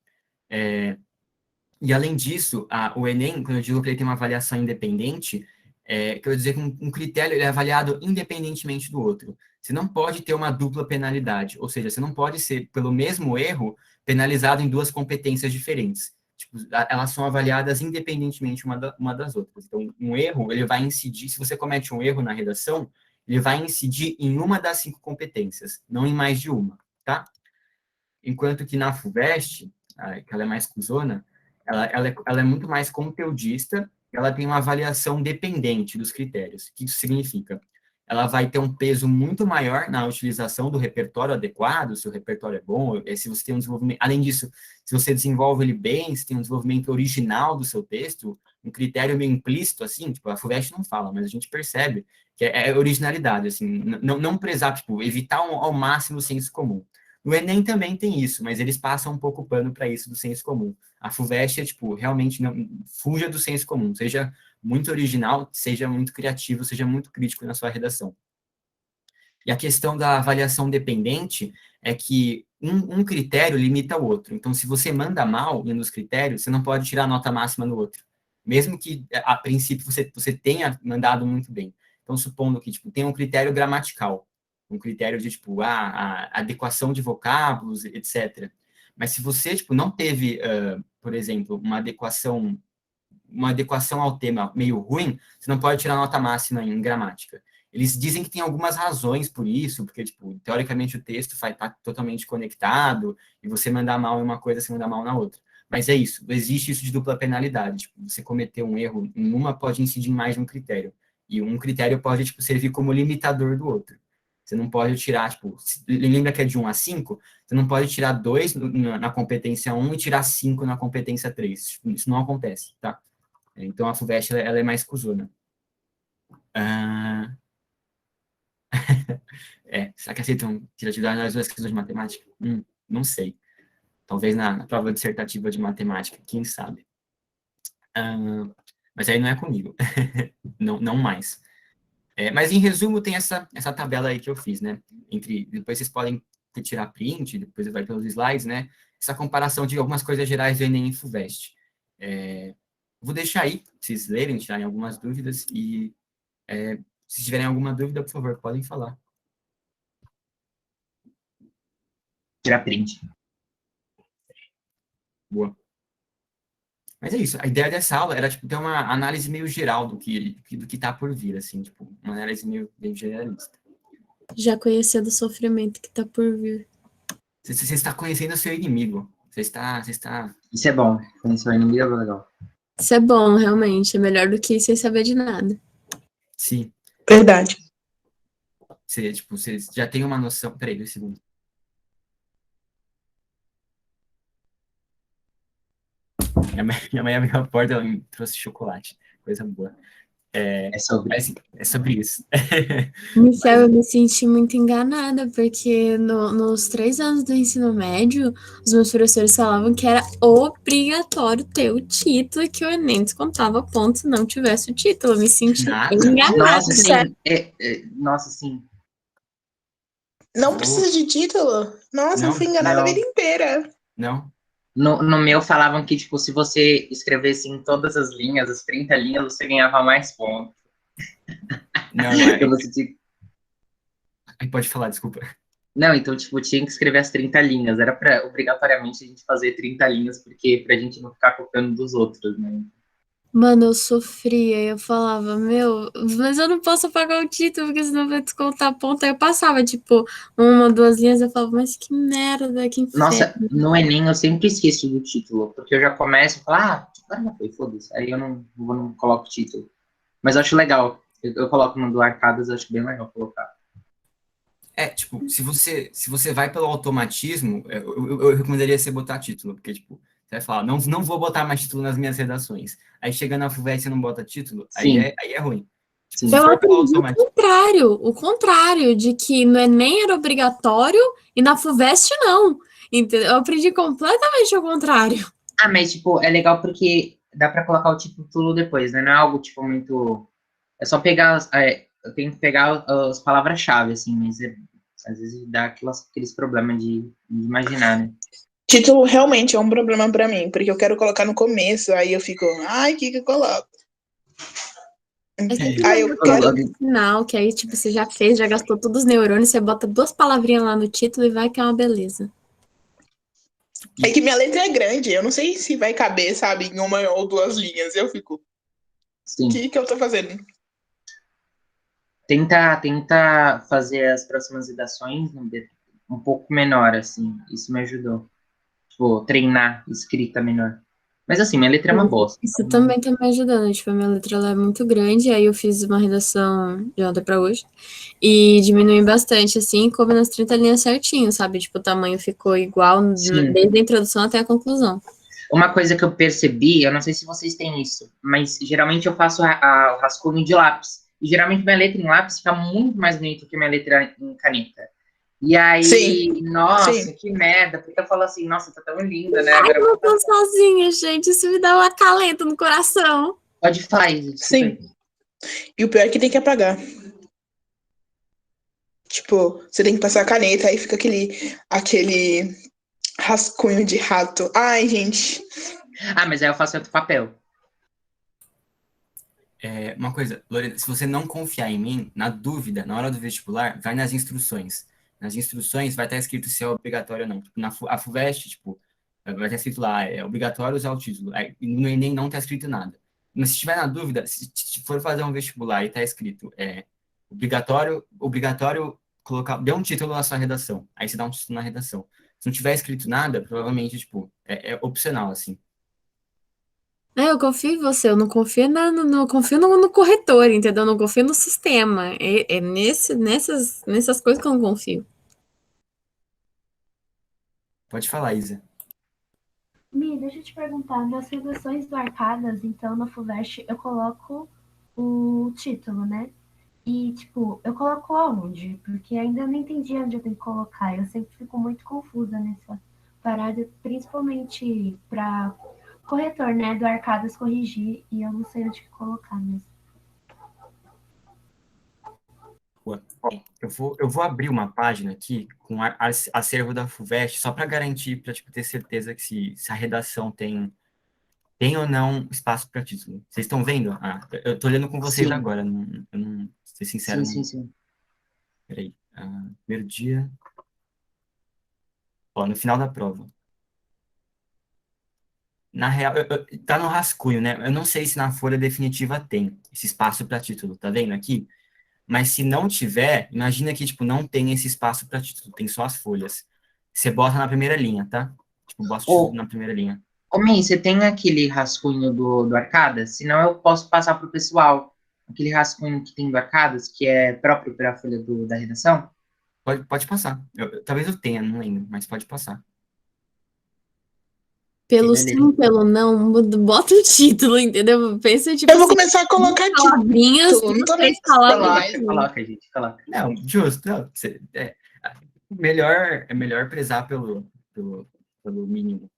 E, além disso, o Enem, quando eu digo que ele tem uma avaliação independente, quer dizer que um critério ele é avaliado independentemente do outro. Você não pode ter uma dupla penalidade, ou seja, você não pode ser, pelo mesmo erro, penalizado em 2 competências diferentes. Tipo, elas são avaliadas independentemente uma das outras. Então, um erro, ele vai incidir, se você comete um erro na redação, ele vai incidir em uma das 5 competências, não em mais de uma, tá? Enquanto que na FUVEST, que ela é mais cuzona, ela é muito mais conteudista, ela tem uma avaliação dependente dos critérios. O que isso significa? Ela vai ter um peso muito maior na utilização do repertório adequado, se o repertório é bom, se você tem um desenvolvimento... Além disso, se você desenvolve ele bem, se tem um desenvolvimento original do seu texto, um critério meio implícito, assim, tipo, a FUVEST não fala, mas a gente percebe que é originalidade, assim, não prezar, tipo, evitar ao máximo o senso comum. No Enem também tem isso, mas eles passam um pouco o pano para isso do senso comum. A FUVEST é, tipo, realmente não fuja do senso comum, seja muito original, seja muito criativo, seja muito crítico na sua redação. E a questão da avaliação dependente é que um critério limita o outro. Então, se você manda mal em um dos critérios, você não pode tirar a nota máxima no outro. Mesmo que, a princípio, você tenha mandado muito bem. Então, supondo que tipo, tem um critério gramatical, um critério de tipo, a adequação de vocábulos, etc. Mas se você tipo, não teve, por exemplo, uma adequação ao tema meio ruim, você não pode tirar nota máxima em gramática. Eles dizem que tem algumas razões por isso, porque, tipo, teoricamente o texto vai estar totalmente conectado, e você mandar mal em uma coisa, você mandar mal na outra. Mas é isso, existe isso de dupla penalidade. Tipo, você cometer um erro em uma pode incidir em mais de um critério. E um critério pode, tipo, servir como limitador do outro. Você não pode tirar, tipo, lembra que é de 1 a 5? Você não pode tirar 2 na competência 1 e tirar 5 na competência 3. Isso não acontece, tá? Então, a FUVEST, ela é mais cuzona. Será que aceitam tiratividade nas duas questões de matemática? Não sei. Talvez na prova dissertativa de matemática, quem sabe. Mas aí não é comigo. não mais. Mas, em resumo, tem essa tabela aí que eu fiz, né? Depois vocês podem tirar print, depois vai pelos slides, né? Essa comparação de algumas coisas gerais do Enem e FUVEST. Vou deixar aí, pra vocês lerem, tirarem algumas dúvidas, e se tiverem alguma dúvida, por favor, podem falar. Tirar print. Boa. Mas é isso, a ideia dessa aula era, tipo, ter uma análise meio geral do que tá por vir, assim, tipo, uma análise meio generalista. Já conhecendo o sofrimento que tá por vir. Você está conhecendo o seu inimigo. Você está... Isso é bom. Conhecer o inimigo é legal. Isso é bom, realmente. É melhor do que sem saber de nada. Sim. Verdade. Você já tem uma noção... Peraí, 2 segundos. Minha mãe abriu a porta, ela me trouxe chocolate. Coisa boa. É sobre. É sobre isso. Michel, eu me senti muito enganada, porque nos 3 anos do ensino médio, os meus professores falavam que era obrigatório ter o título e que o Enem descontava pontos se não tivesse o título. Eu me senti Nada. enganada. Nossa, sim. Nossa, sim. Não precisa de título? Nossa, eu fui enganada a vida inteira. Não? No meu falavam que, tipo, se você escrevesse em todas as linhas, as 30 linhas, você ganhava mais pontos. Não, Então você tinha... Pode falar, desculpa. Não, então, tipo, tinha que escrever as 30 linhas. Era pra, obrigatoriamente, a gente fazer 30 linhas, porque pra gente não ficar copiando dos outros, né? Mano, eu sofria, eu falava, meu, mas eu não posso pagar o título, porque senão vai descontar ponto. Aí eu passava, tipo, 1, 2 linhas, eu falava, mas que merda, que inferno. Nossa, no Enem eu sempre esqueço do título, porque eu já começo e falo, agora não foi, foda-se. Aí eu não coloco o título. Mas eu acho legal. Eu coloco no do Arcadas, eu acho bem legal colocar. Tipo, se você vai pelo automatismo, eu recomendaria você botar título, porque, tipo, você vai falar, não vou botar mais título nas minhas redações. Aí chega na FUVEST e você não bota título, aí é ruim. Sim. Se Eu for pelo aprendi o contrário, de que no Enem era obrigatório e na FUVEST não. Entendeu? Eu aprendi completamente ao contrário. Mas, tipo, é legal porque dá pra colocar o título depois, né? Não é algo, tipo, muito... É só pegar... eu tenho que pegar as palavras-chave, assim, mas às vezes dá aqueles problemas de imaginar, né? Título realmente é um problema pra mim, porque eu quero colocar no começo, aí eu fico, ai, o que eu coloco? Aí eu quero... No final, que aí, tipo, você já fez, já gastou todos os neurônios, você bota 2 palavrinhas lá no título e vai que é uma beleza. É que minha letra é grande, eu não sei se vai caber, sabe, em 1 ou 2 linhas. Eu fico, Sim. o que eu tô fazendo? Tenta fazer as próximas redações um pouco menor, assim. Isso me ajudou. Tipo, treinar escrita menor. Mas assim, minha letra é uma bosta. Isso também tá me ajudando. Tipo, a minha letra ela é muito grande, aí eu fiz uma redação de ontem pra hoje e diminui bastante, assim, coube nas 30 linhas certinho, sabe? Tipo, o tamanho ficou igual desde a introdução até a conclusão. Uma coisa que eu percebi, eu não sei se vocês têm isso, mas geralmente eu faço o rascunho de lápis. E geralmente minha letra em lápis fica muito mais bonita que minha letra em caneta. E aí, Sim, nossa, sim. que merda, porque eu falo assim, nossa, tá tão linda, né? Ai, Agora eu não tô sozinha, gente. Isso me dá um acalento no coração. pode falar, Isa, desculpa Sim. aí. E o pior é que tem que apagar. Tipo, você tem que passar a caneta, aí fica aquele rascunho de rato. Ai, gente. Ah, mas aí eu faço outro papel. Uma coisa, Lorena, se você não confiar em mim, na dúvida, na hora do vestibular, vai nas instruções. Nas instruções vai estar escrito se é obrigatório ou não. Tipo, a FUVEST, tipo, vai estar escrito lá, é obrigatório usar o título. Aí, no Enem não está escrito nada. Mas se tiver na dúvida, se for fazer um vestibular e está escrito obrigatório colocar, dê um título na sua redação. Aí você dá um título na redação. Se não tiver escrito nada, provavelmente, tipo, é opcional, assim. Eu confio em você, eu não confio, não confio no corretor, entendeu? Eu não confio no sistema. Nessas coisas que eu não confio. Pode falar, Isa. Mi, deixa eu te perguntar, nas redações do Arcadas, então, na FUVEST, eu coloco o título, né? E, tipo, eu coloco aonde? Porque ainda não entendi onde eu tenho que colocar. Eu sempre fico muito confusa nessa parada, principalmente para corretor, né, do Arcadas corrigir, e eu não sei onde que colocar mesmo. Eu vou abrir uma página aqui com acervo da FUVEST, só para garantir, para tipo, ter certeza que se a redação tem ou não espaço para título. Vocês estão vendo? Eu estou olhando com vocês Sim, agora. Eu não, ser sincero, sim, sim, não. sim. Peraí. Primeiro dia. Ó, no final da prova. Na real, tá no rascunho, né? Eu não sei se na folha definitiva tem esse espaço para título, tá vendo aqui? Mas se não tiver, imagina que, tipo, não tem esse espaço para título, tem só as folhas. Você bota na primeira linha, tá? Tipo, bota o título Ô, na primeira linha. ô, Mi, você tem aquele rascunho do Arcadas? Senão eu posso passar pro pessoal. Aquele rascunho que tem do Arcadas, que é próprio para a folha da redação? Pode passar. Talvez eu tenha, não lembro, mas pode passar. Pelo Beleza. sim, pelo não, bota o título, entendeu? Pensa, tipo Eu vou assim, começar a colocar palavrinhas, título. Não tô nem 3 palavras. mais. Coloca, gente, coloca. Não, justo. Não, é melhor prezar pelo mínimo.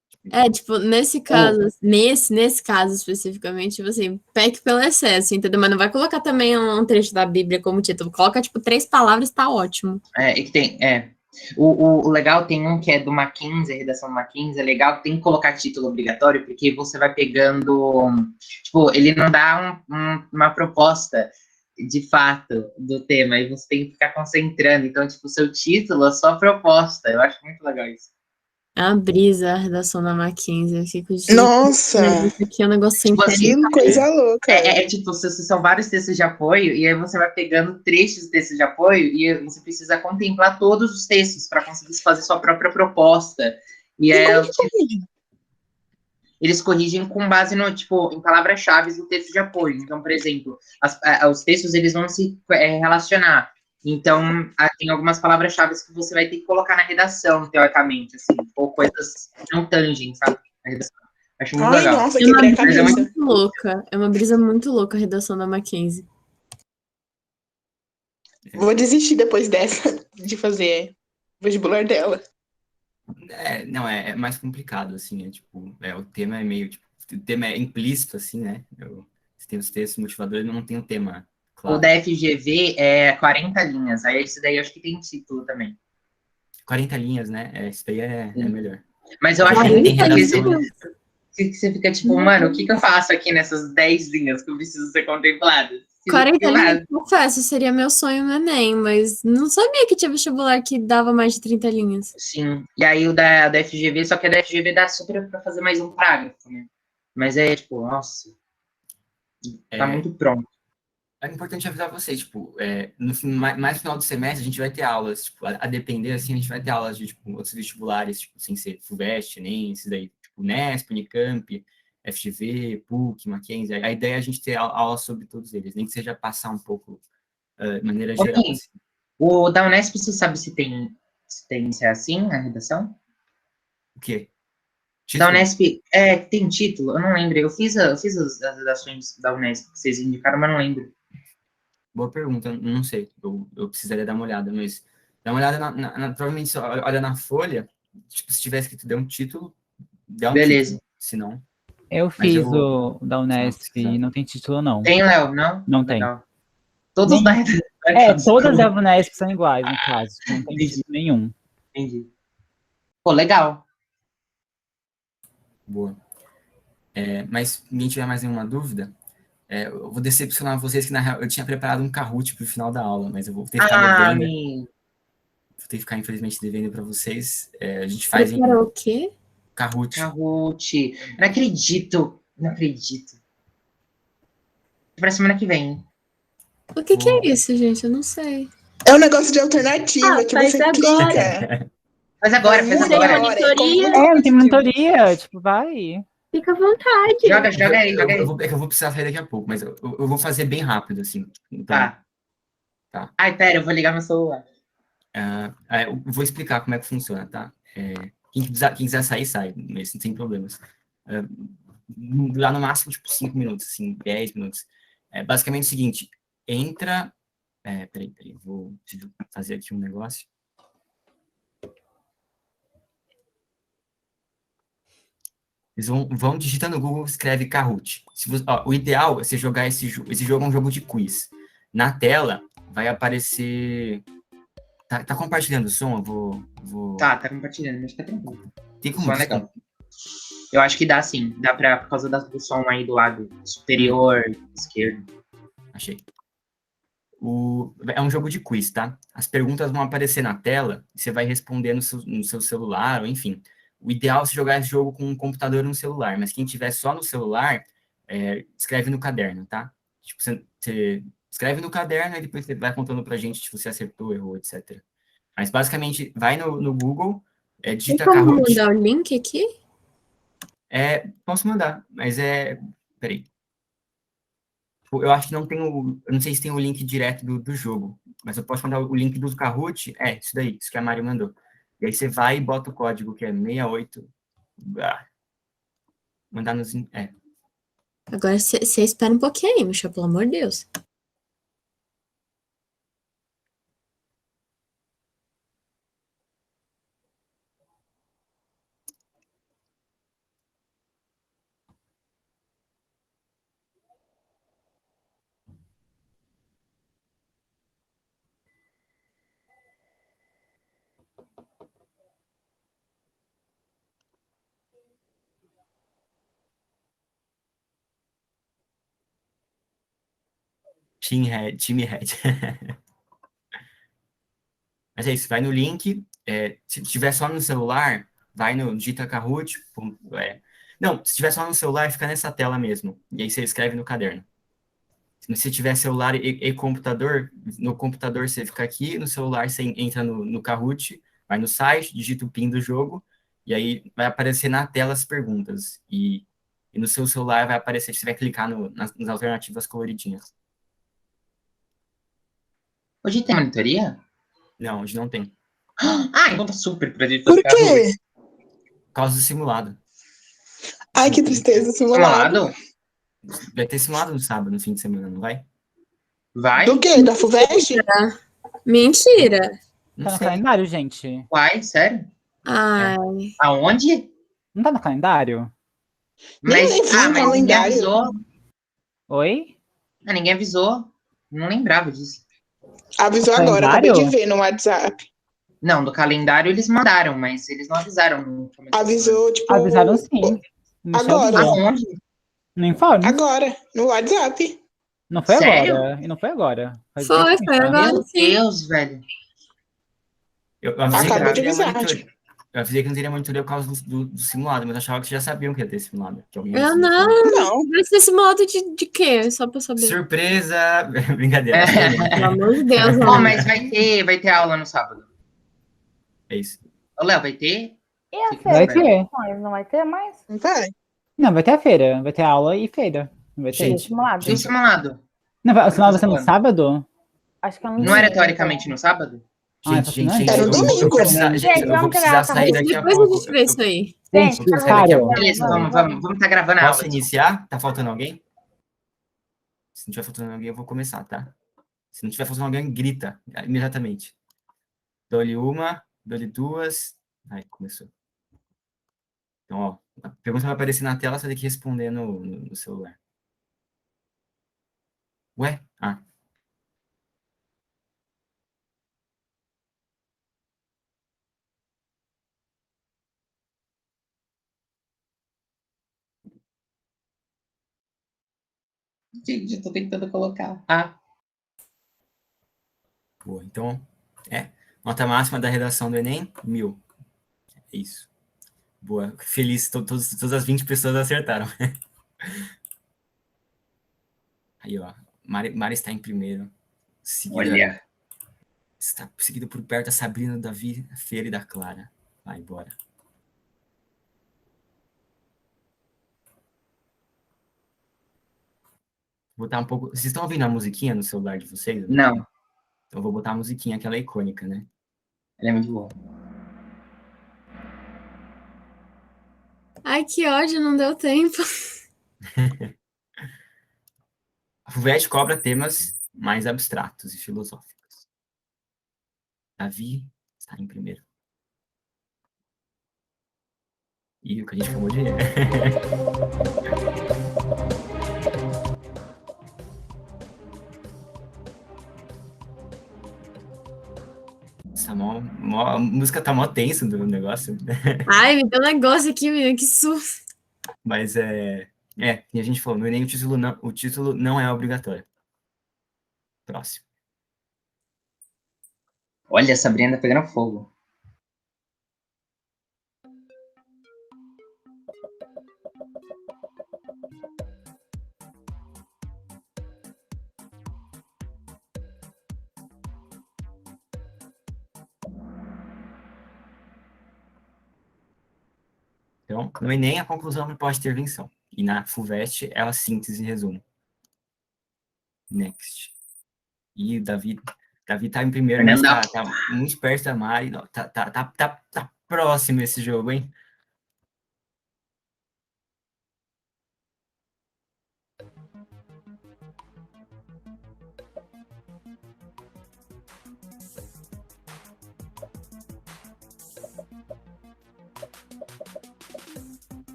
Tipo, nesse Ô, caso, nesse caso especificamente, tipo assim, peque pelo excesso, entendeu? Mas não vai colocar também um trecho da Bíblia como título. Coloca, tipo, 3 palavras, tá ótimo. que tem, o legal tem um que é do Mackenzie, a redação do Mackenzie, é legal, tem que colocar título obrigatório, porque você vai pegando, tipo, ele não dá uma proposta de fato do tema, e você tem que ficar concentrando, então, tipo, o seu título é só proposta, eu acho muito legal isso. A brisa, a redação da Mackenzie. Eu fico de. Nossa, Isso aqui é um negócio sem Tipo pé nem assim, que coisa louca. tipo, são vários textos de apoio, e aí você vai pegando trechos de textos de apoio, e você precisa contemplar todos os textos para conseguir fazer sua própria proposta. E E como é, que corrige? eles corrigem com base no, tipo, em palavras-chave do texto de apoio. Então, por exemplo, os textos eles vão se relacionar. Então, tem algumas palavras-chave que você vai ter que colocar na redação, teoricamente, assim, ou coisas que não tangem, sabe? Na redação. Acho muito Ai, legal. nossa, É uma quebrei a brisa Mas cabeça. muito louca. É uma brisa muito louca a redação da Mackenzie. Vou desistir depois dessa, de fazer vestibular dela. Não, é mais complicado, assim, tipo, o tema é meio, tipo, o tema é implícito, assim, né? Você tem os textos motivadores, mas não tem um tema o da claro. FGV é 40 linhas. Aí esse daí eu acho que tem título também. 40 linhas, né? Isso daí é Sim. melhor. Mas eu Porque acho tem muito redação, linhas? né? que você fica tipo, mano, o que eu faço aqui nessas 10 linhas que eu preciso ser contempladas? O que 40 eu linhas, faço? confesso, seria meu sonho no Enem, mas não sabia que tinha vestibular que dava mais de 30 linhas. Sim. E aí o da FGV, só que a da FGV dá super pra fazer mais um parágrafo, né? Mas é tipo, nossa, tá É, muito pronto. é importante avisar vocês, tipo, mais no final do semestre a gente vai ter aulas, tipo, a depender, assim, a gente vai ter aulas de, tipo, outros vestibulares, tipo, sem ser FUVEST, nem esses daí, tipo, Unesp, Unicamp, FGV, PUC, Mackenzie. A ideia é a gente ter aula sobre todos eles, nem que seja passar um pouco de maneira Ô, geral, Gui, assim. o da Unesp, você sabe se é assim a redação? O quê? Da Título? Unesp, tem título? Eu não lembro. Eu fiz as redações da Unesp que vocês indicaram, mas não lembro. Boa pergunta, não sei, eu precisaria dar uma olhada, mas Dá uma olhada provavelmente você olha na folha, tipo, se tiver escrito dê um título, dá um Beleza. título, se não... Eu Mas fiz eu- o da Unesp e não tem título, não. Tem, Léo? Não? Não tem. Legal. Todos da Todas da Unesp são iguais, no caso. Não tem Entendi. título nenhum. Entendi. Pô, legal. Boa. Mas ninguém tiver mais nenhuma dúvida, eu vou decepcionar vocês que, na real, eu tinha preparado um Kahoot pro final da aula, mas eu vou ter que ficar devendo. amigo. Vou ter que ficar, infelizmente, devendo para vocês. A gente faz em Preparou o quê? Kahoot. Kahoot. Não acredito. Não acredito. Pra semana que vem. O que é isso, gente? Eu não sei. É um negócio de alternativa que faz você agora. clica. Faz agora, faz Sem agora. monitoria. Não tem monitoria, tipo, vai. Fica à vontade. Joga aí, joga aí. Eu vou precisar sair daqui a pouco, mas eu vou fazer bem rápido, assim. Então, Tá. Ai, pera, eu vou ligar meu celular. eu vou explicar como é que funciona, tá? Quem quiser sair, sai, mas sem problemas. Lá no máximo, tipo, 5 minutos, assim, 10 minutos. Basicamente o seguinte, entra... Peraí, preciso fazer aqui um negócio. Eles vão digitando no Google, escreve Kahoot. O ideal é você jogar esse jogo. Esse jogo é um jogo de quiz. Na tela, vai aparecer... Tá compartilhando o som? Eu vou... Tá compartilhando, mas tá tranquilo. Tem como... Som é legal. Eu acho que dá sim. Dá por causa do som aí do lado superior, esquerdo. Achei. É um jogo de quiz, tá? As perguntas vão aparecer na tela, e você vai responder no seu celular, ou enfim. O ideal é você jogar esse jogo com um computador no celular, mas quem tiver só no celular, escreve no caderno, tá? Tipo, você escreve no caderno e depois você vai contando pra gente se você acertou, errou, etc. Mas, basicamente, vai no Google, digita Tem como Kahoot. mandar o link aqui? Posso mandar, mas peraí. Eu acho que não tem eu não sei se tem o link direto do jogo, mas eu posso mandar o link do Kahoot. Isso daí, isso que a Mari mandou. E aí você vai e bota o código, que é 68. Mandar nos... Agora você espera um pouquinho aí, Michel, pelo amor de Deus. Team Red. Mas é isso, vai no link. Se tiver só no celular, vai no digita Kahoot. Não, se tiver só no celular, fica nessa tela mesmo. E aí você escreve no caderno. Se tiver celular e computador, no computador você fica aqui, no celular você entra no Kahoot, vai no site, digita o PIN do jogo, e aí vai aparecer na tela as perguntas. E no seu celular vai aparecer, você vai clicar nas alternativas coloridinhas. Hoje tem monitoria? Não, hoje não tem. Então tá super pra gente Por quê? Por causa do simulado. Ai, que tristeza, simulado. Simulado? Vai ter simulado no sábado, no fim de semana, não vai? Vai? Do quê? Da FUVEST? Mentira. Não Tá no sei. calendário, gente. Vai, sério? Ai, Aonde? Não tá no calendário? Nem vi o Mas ninguém calendário. avisou. Oi? Ninguém avisou. Não lembrava disso. Avisou agora, acabei de Calendário? ver no WhatsApp. Não, do calendário eles mandaram, mas eles não avisaram no começo. Avisou, tipo... Avisaram sim. Michel Agora. avisou. Aonde? No informe? Agora, no WhatsApp. Não foi Sério? agora. E não foi agora. Faz Foi tempo que não agora. Meu sim. Deus, velho. Eu avisei Acabou que de não teria avisar, monitoria. Eu avisei que não teria monitoria por causa do simulado, mas eu achava que vocês já sabiam que ia ter simulado. Que alguém Eu avisou. não. Não. Vai ser esse modo de quê? Só pra saber. Surpresa! Brincadeira. Pelo amor de Deus, Ó, não. mas vai ter aula no sábado. É isso. Ô, Léo, vai ter? E a Vai feira? ter. Não, não vai ter mais? Não vai. Não, vai ter a feira. Vai ter aula e feira. Não vai ter. Gente, Simulado? E o simulado? Não, o sinal vai ser no falando. sábado? Acho que eu Não era teoricamente no sábado? Gente, Era eu no vou domingo. precisar, Gente, eu vou vamos precisar gravar, sair daqui a Depois a pouco. gente vê isso aí. Gente, Gente, Cário. Beleza, vamos estar gravando a Posso aula. iniciar? Tá faltando alguém? Se não tiver faltando alguém, eu vou começar, tá? Se não tiver faltando alguém, grita imediatamente. Dou-lhe uma, dou-lhe duas. Aí, começou. Então, ó, a pergunta vai aparecer na tela, você tem que responder no celular. Ué? Ah. Gente, eu tô tentando colocar. Ah, Boa. Então, nota máxima da redação do Enem, 1000. É isso. Boa. Feliz, todas as 20 pessoas acertaram. Aí, ó. Mari está em primeiro. olha. Está seguido por perto a Sabrina, Davi, a Feira e da Clara. Vai, bora. Vou botar um pouco. Vocês estão ouvindo a musiquinha no celular de vocês? Não, Então eu vou botar a musiquinha, aquela icônica, né? ela é muito boa. Ai, que ódio, não deu tempo. A FUVEST cobra temas mais abstratos e filosóficos. Davi está em primeiro. E o que a gente chamou de... a música tá mó tensa do negócio. Ai, me deu um negócio aqui, menina, que susto. Mas e a gente falou, no Enem o título não é obrigatório. Próximo. Olha, a Sabrina tá pegando fogo. Então, no Enem, a conclusão não pode ter invenção. E na FUVEST, é a síntese e resumo. Next. E o Davi tá em primeiro, mas tá muito perto da Mari. Não, tá próximo esse jogo, hein?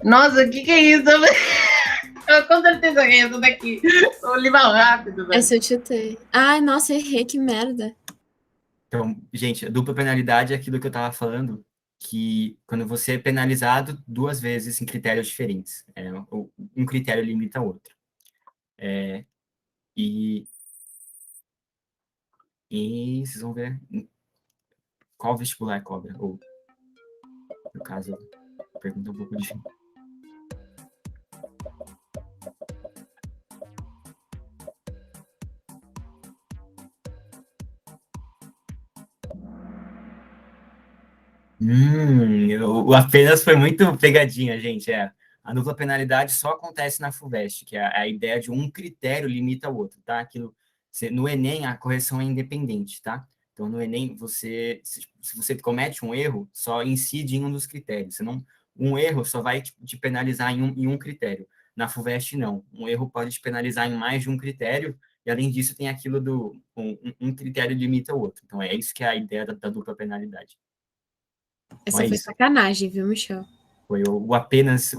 Nossa, o que é isso? Eu com certeza ganhei isso daqui. O livro rápido, velho. Essa eu chutei. Ai, nossa, errei, que merda. Então, gente, a dupla penalidade é aquilo que eu estava falando, que quando você é penalizado 2 vezes em critérios diferentes. Um critério limita o outro. E vocês vão ver qual vestibular cobra. Ou, no caso, pergunta um pouco difícil. O apenas foi muito pegadinha, gente. A dupla penalidade só acontece na FUVEST, que é a ideia de um critério limita o outro, tá? No Enem, a correção é independente, tá? Então, no Enem, se você comete um erro, só incide em um dos critérios. Um erro só vai te penalizar em um critério. Na FUVEST, não. Um erro pode te penalizar em mais de um critério, e além disso, tem aquilo um critério limita o outro. Então, é isso que é a ideia da dupla penalidade. Essa Então, foi isso. sacanagem, viu, Michel? O apenas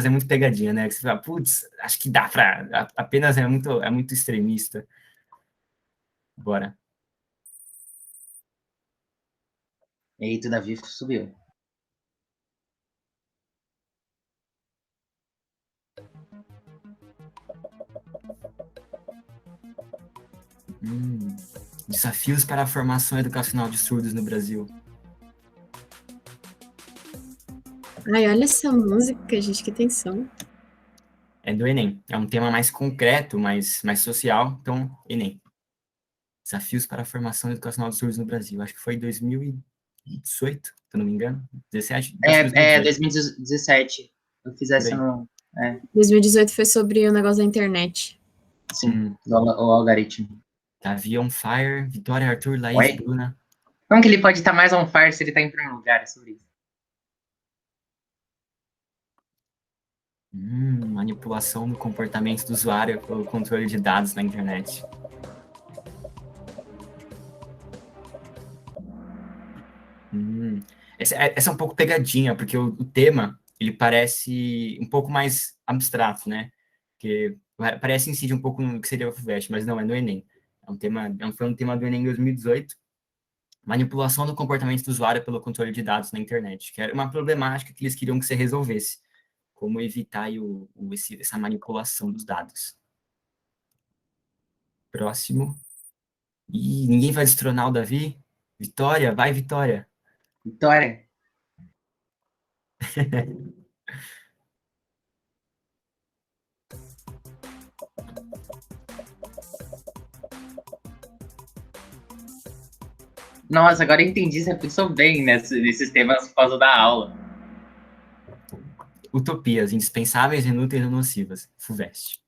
é muito pegadinha, né? Que você fala, putz, acho que dá pra... Apenas é muito extremista. Bora. Eita, o Davi subiu. Desafios para a formação educacional de surdos no Brasil. Ai, olha essa música, gente, que tensão. É do Enem. É um tema mais concreto, mais social. Então, Enem. Desafios para a formação educacional de surdos no Brasil. Acho que foi 2018, se eu não me engano. 17? 2017. Eu fiz essa no... 2018 foi sobre o negócio da internet. Sim, o algoritmo. Davi on fire, Vitória, Arthur, Laís, Bruna. Como que ele pode estar mais on fire se ele está em primeiro lugar? É sobre isso. Manipulação do comportamento do usuário pelo controle de dados na internet. essa é um pouco pegadinha, porque o tema, ele parece um pouco mais abstrato, né? Porque parece incidir um pouco no que seria o FUVEST, mas não, é no Enem. Foi um tema do Enem 2018, manipulação do comportamento do usuário pelo controle de dados na internet, que era uma problemática que eles queriam que você resolvesse, como evitar aí essa manipulação dos dados. Próximo. Ih, ninguém vai destronar o Davi? Vitória, vai Vitória. Vitória. Nossa, agora eu entendi, você pensou bem nesses temas por causa da aula. Utopias, indispensáveis, inúteis ou nocivas. FUVEST.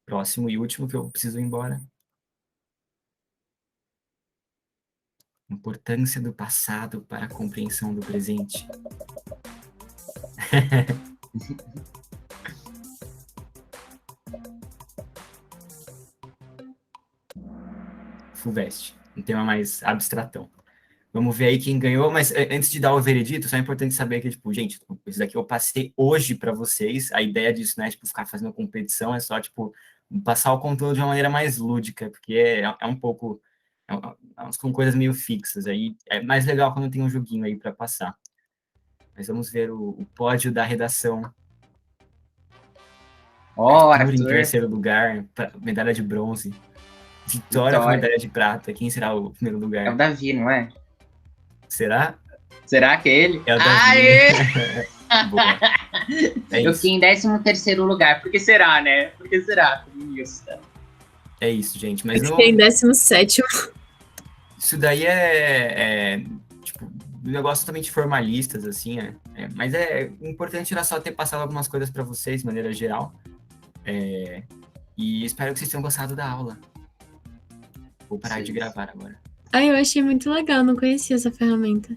Próximo e último que eu preciso ir embora. Importância do passado para a compreensão do presente. FUVEST, um tema mais abstratão. Vamos ver aí quem ganhou, mas antes de dar o veredito, só é importante saber que, tipo, gente, isso daqui eu passei hoje para vocês, a ideia disso não é, tipo, ficar fazendo competição, é só, tipo, passar o conteúdo de uma maneira mais lúdica, porque é um pouco, são coisas meio fixas, aí é mais legal quando tem um joguinho aí para passar. Mas vamos ver o pódio da redação. Ó, Arthur em Arthur. terceiro lugar, medalha de bronze. Vitória com medalha de prata. Quem será o primeiro lugar? É o Davi, não é? Será? Será que é ele? É o Davi. Aê! Boa. É Eu isso. fiquei em 13º lugar. Por que será, né? Por que será? Feminista. É isso, gente. Mas Eu fiquei em 17º. isso daí tipo, um negócio totalmente formalistas, assim, mas é importante era só ter passado algumas coisas para vocês, de maneira geral. E espero que vocês tenham gostado da aula. Vou parar de gravar agora. Ai, eu achei muito legal, não conhecia essa ferramenta.